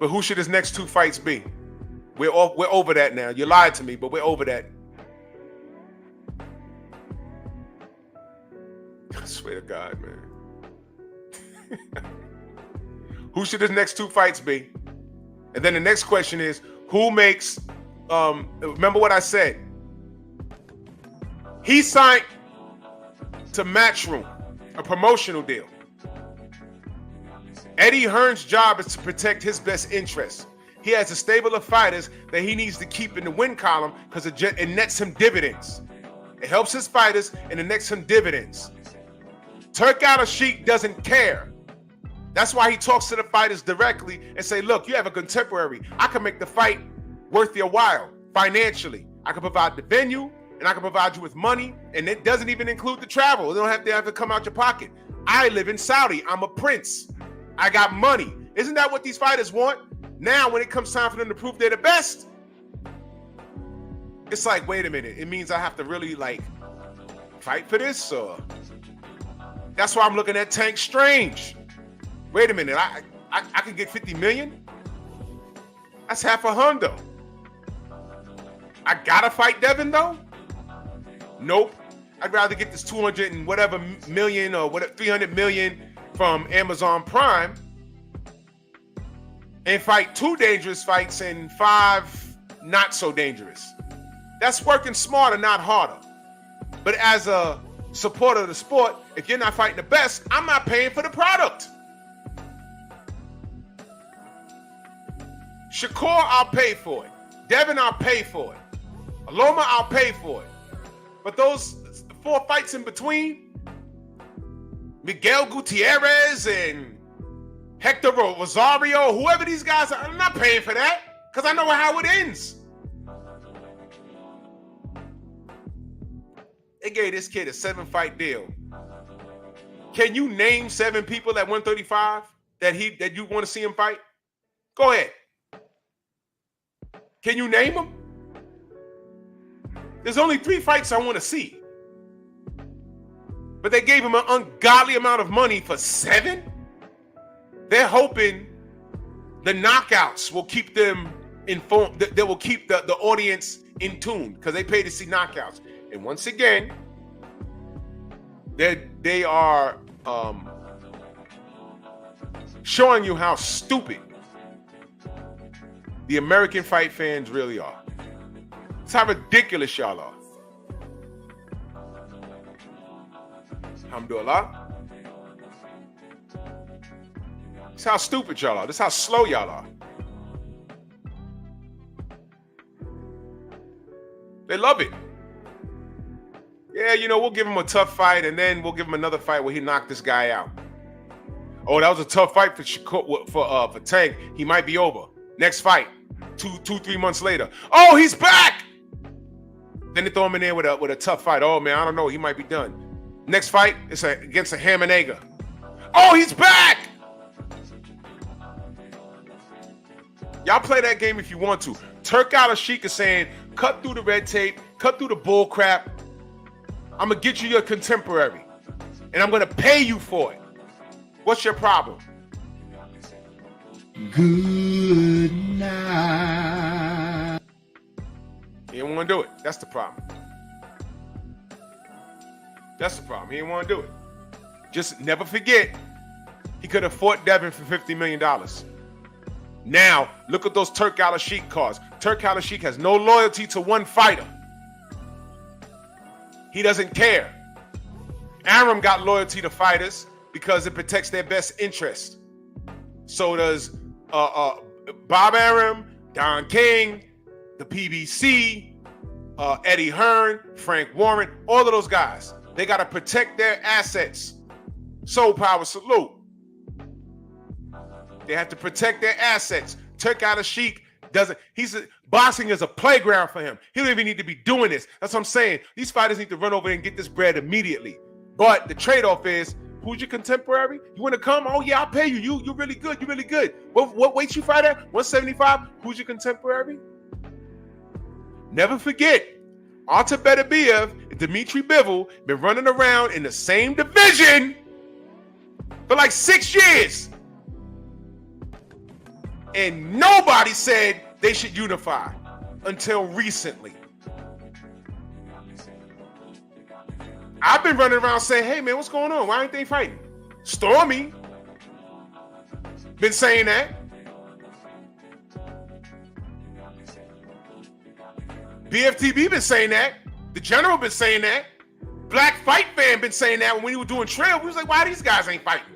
But who should his next 2 fights be? We're over that now. You lied to me, but we're over that. I swear to God, man. Who should his next 2 fights be? And then the next question is, who makes, remember what I said? He signed to Matchroom, a promotional deal. Eddie Hearn's job is to protect his best interests. He has a stable of fighters that he needs to keep in the win column because it nets him dividends. It helps his fighters and it nets him dividends. Turki Alalshikh doesn't care. That's why he talks to the fighters directly and say, look, you have a contemporary. I can make the fight worth your while financially. I can provide the venue and I can provide you with money, and it doesn't even include the travel. They don't have to come out your pocket. I live in Saudi. I'm a prince. I got money. Isn't that what these fighters want? Now, when it comes time for them to prove they're the best, it's like, wait a minute. It means I have to really, like, fight for this? Or that's why I'm looking at Tank Strange. Wait a minute. I can get 50 million? That's half a hundo. I gotta fight Devin, though? Nope. I'd rather get this 200 and whatever million or whatever 300 million from Amazon Prime and fight 2 dangerous fights and 5 not so dangerous. That's working smarter, not harder. But as a supporter of the sport, if you're not fighting the best, I'm not paying for the product. Shakur, I'll pay for it. Devin, I'll pay for it. Aloma, I'll pay for it. But those 4 fights in between, Miguel Gutierrez and Hector Rosario, whoever these guys are, I'm not paying for that because I know how it ends. They gave this kid a 7-fight deal. Can you name 7 people at 135 that you want to see him fight? Go ahead. Can you name them? There's only 3 fights I want to see. But they gave him an ungodly amount of money for 7? They're hoping the knockouts will keep them informed, that will keep the audience in tune because they pay to see knockouts. And once again, they are showing you how stupid the American fight fans really are. It's how ridiculous y'all are. Alhamdulillah. It's how stupid y'all are. This is how slow y'all are. They love it. Yeah, we'll give him a tough fight, and then we'll give him another fight where he knocked this guy out. Oh, that was a tough fight for Shakur, for Tank. He might be over. Next fight, 3 months later. Oh, he's back. Then they throw him in there with a tough fight. Oh man, I don't know. He might be done. Next fight, it's against a ham and egger. Oh, he's back. Y'all play that game if you want to. Turki Alalshikh is saying, cut through the red tape, cut through the bull crap. I'm going to get you your contemporary, and I'm going to pay you for it. What's your problem? Good night. He didn't want to do it. That's the problem. That's the problem. He didn't want to do it. Just never forget, he could have fought Devin for $50 million. Now, look at those Turki Alalshikh cards. Turki Alalshikh has no loyalty to one fighter. He doesn't care. Arum got loyalty to fighters because it protects their best interest. So does Bob Arum, Don King, the PBC, Eddie Hearn, Frank Warren, all of those guys. They got to protect their assets. Soul Power, salute. They have to protect their assets. Turki Alalshikh doesn't. Boxing is a playground for him. He don't even need to be doing this. That's what I'm saying. These fighters need to run over and get this bread immediately. But the trade-off is, who's your contemporary? You want to come? Oh yeah, I'll pay you. You're really good. You're really good. What weight you fight at? 175. Who's your contemporary? Never forget, Artur Beterbiev and Dmitry Bivol been running around in the same division for like 6 years. And nobody said they should unify until recently. I've been running around saying, hey man, what's going on? Why ain't they fighting? Stormy been saying that. BFTB been saying that. The General been saying that. Black Fight Fan been saying that when we were doing trail. We was like, why these guys ain't fighting?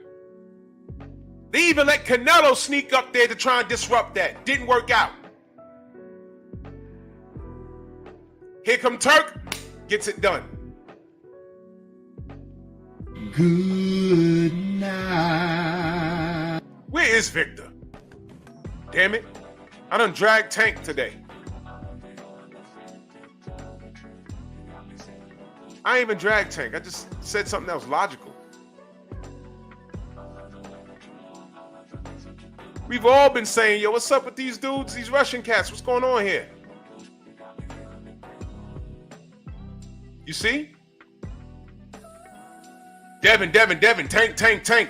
They even let Canelo sneak up there to try and disrupt that. Didn't work out. Here come Turk, gets it done. Good night. Where is Victor? Damn it. I done dragged Tank today. I ain't even dragged Tank. I just said something that was logical. We've all been saying, yo, what's up with these dudes, these Russian cats? What's going on here? You see? Devin, Tank, Devin, Tank.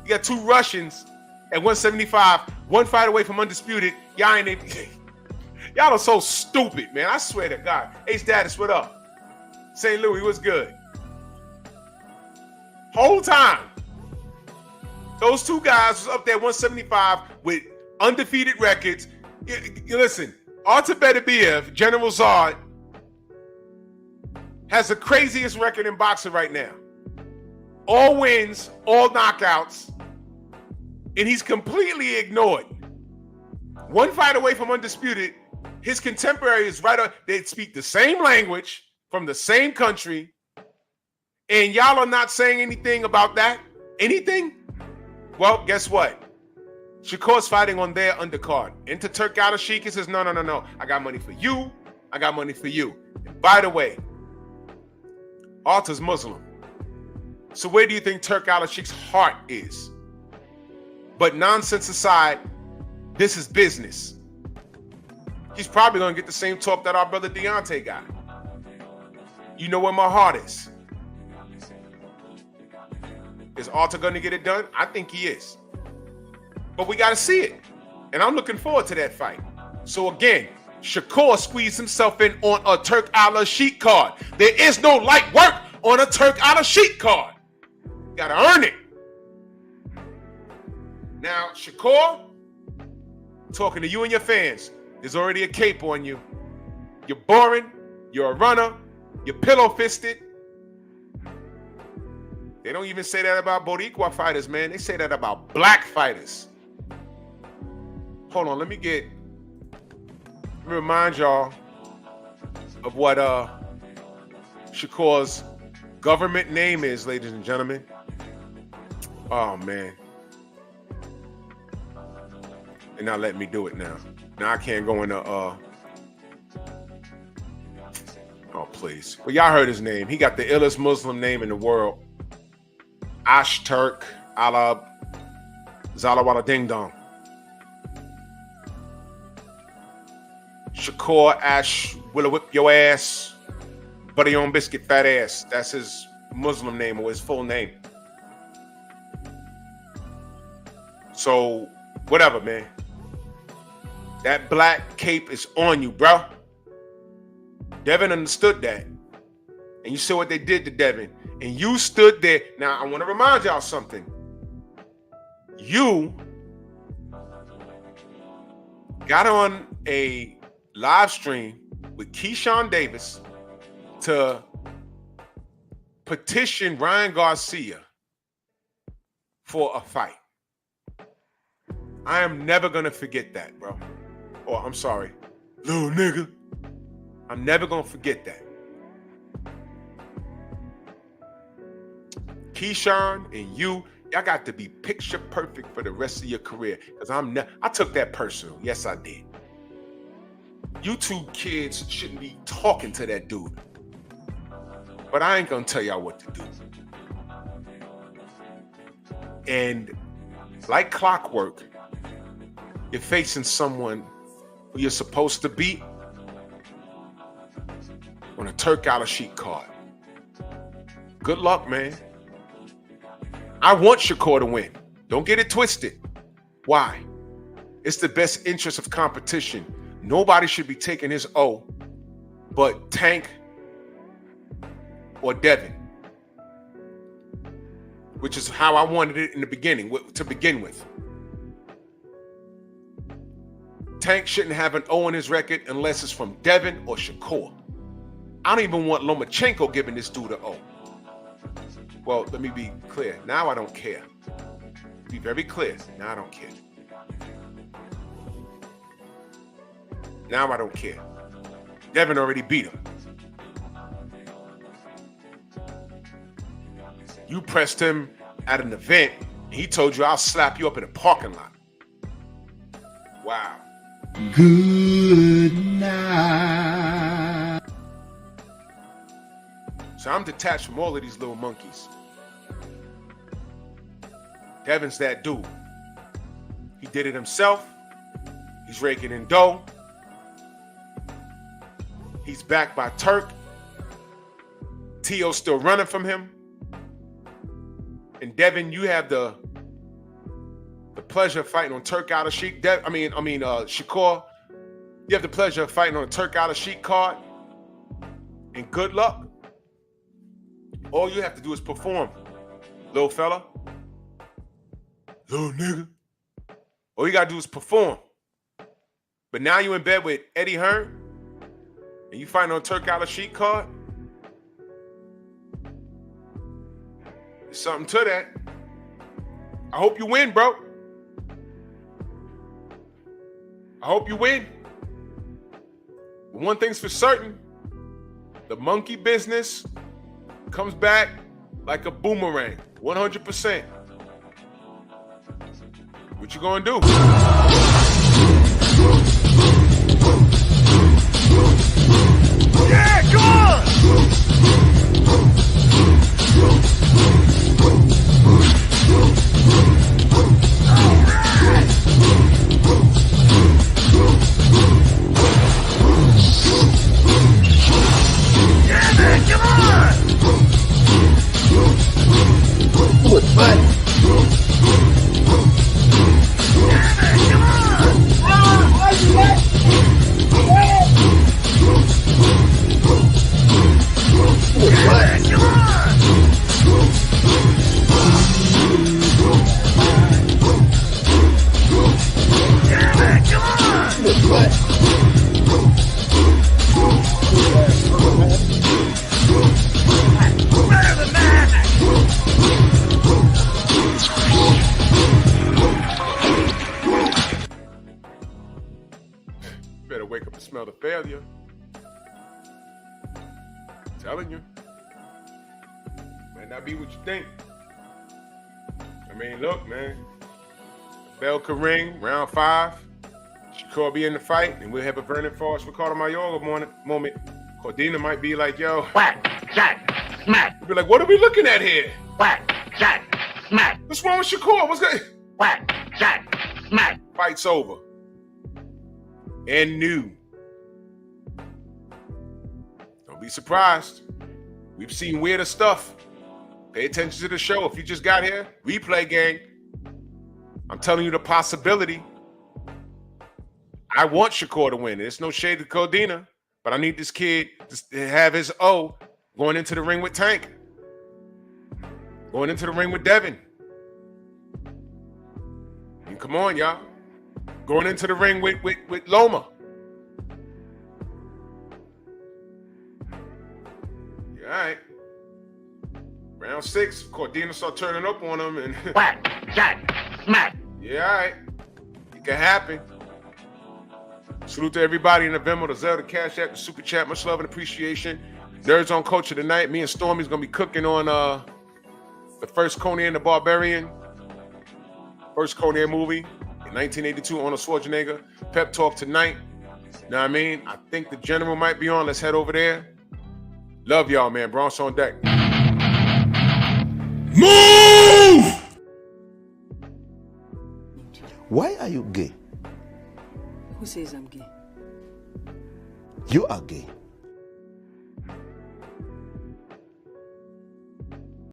You got two Russians at 175, one fight away from undisputed. Y'all are so stupid, man. I swear to God. Ace Dadis, what up? St. Louis, what's good? Whole time, those two guys was up there 175 with undefeated records. You listen, Artur Beterbiev, General Zard, has the craziest record in boxing right now. All wins, all knockouts, and he's completely ignored. One fight away from undisputed. His contemporary is right up. They speak the same language from the same country, and y'all are not saying anything about that. Anything? Well, guess what? Shakur's fighting on their undercard. Into Turki Alalshikh, he says, no. I got money for you. I got money for you. And by the way, Artur's Muslim. So where do you think Turki Alalshikh's heart is? But nonsense aside, this is business. He's probably going to get the same talk that our brother Deontay got. You know where my heart is. Is Artur going to get it done? I think he is. But we got to see it. And I'm looking forward to that fight. So again, Shakur squeezed himself in on a Turki Alalshikh card. There is no light work on a Turki Alalshikh card. You got to earn it. Now, Shakur, talking to you and your fans, there's already a cape on you. You're boring. You're a runner. You're pillow-fisted. They don't even say that about Boricua fighters, man. They say that about black fighters. Hold on, let me remind y'all of what Shakur's government name is, ladies and gentlemen. Oh, man. And now let me do it now. Now I can't go into oh, please. Well, y'all heard his name. He got the illest Muslim name in the world. Ashturk Ala Zalawala Ding Dong. Shakur Ash Willa Whip Your Ass, Buddy on Biscuit Fat Ass. That's his Muslim name or his full name. So, whatever, man. That black cape is on you, bro. Devin understood that. And you saw what they did to Devin. And you stood there. Now, I want to remind y'all something. You got on a live stream with Keyshawn Davis to petition Ryan Garcia for a fight. I am never going to forget that, bro. Oh, I'm sorry. Little nigga. I'm never going to forget that. Keyshawn and y'all got to be picture perfect for the rest of your career. Because I took that personal. Yes, I did. You two kids shouldn't be talking to that dude. But I ain't going to tell y'all what to do. And like clockwork, you're facing someone who you're supposed to beat, on a Turki Alalshikh card. Good luck, man. I want Shakur to win. Don't get it twisted. Why? It's the best interest of competition. Nobody should be taking his O but Tank or Devin, which is how I wanted it in the beginning, to begin with. Tank shouldn't have an O in his record unless it's from Devin or Shakur. I don't even want Lomachenko giving this dude an O. Well, let me be clear. Now I don't care. Be very clear. Now I don't care. Now I don't care. Devin already beat him. You pressed him at an event, and he told you, I'll slap you up in a parking lot. Wow. Good night. So I'm detached from all of these little monkeys. Devin's that dude. He did it himself. He's raking in dough. He's backed by Turk. T.O. still running from him. And Devin, you have the pleasure of fighting on Turki Alalshikh. Shakur, you have the pleasure of fighting on a Turki Alalshikh card. And good luck. All you have to do is perform, little fella. Little nigga. All you gotta do is perform. But now you in bed with Eddie Hearn, and you fighting on a Turki Alalshikh card. There's something to that. I hope you win, bro. I hope you win. But one thing's for certain, the monkey business comes back like a boomerang, 100%. What you gonna do? Yeah, come on! Yeah, man, come on! What? Better wake up and smell the failure. I'm telling you. Might not be what you think. I mean, look, man. Bell could ring, round 5. Shakur be in the fight, and we'll have a Vernon Forrest Ricardo Mayorga moment. Cordina might be like, yo. Whack, shot, smack. We'll be like, what are we looking at here? Whack, shot, smack. What's wrong with Shakur? What's good? Whack, shot, smack. Fight's over. And new. Don't be surprised. We've seen weirder stuff. Pay attention to the show. If you just got here, replay gang. I'm telling you the possibility. I want Shakur to win. There's no shade to Cordina, but I need this kid to have his O going into the ring with Tank. Going into the ring with Devin. And come on, y'all. Going into the ring with Loma. Yeah, all right. Round 6, Cordina start turning up on him. And Whack, shot, smack. yeah, all right. It can happen. Salute to everybody in the Venmo, the Zelda, Cash App, the Super Chat. Much love and appreciation. Nerds on Culture tonight. Me and Stormy's going to be cooking on the first Conan the Barbarian. First Conan movie. 1982, Arnold Schwarzenegger. Pep talk tonight. Know what I mean? I think the general might be on. Let's head over there. Love y'all, man. Bronx on deck. Move! Why are you gay? Who says I'm gay? You are gay.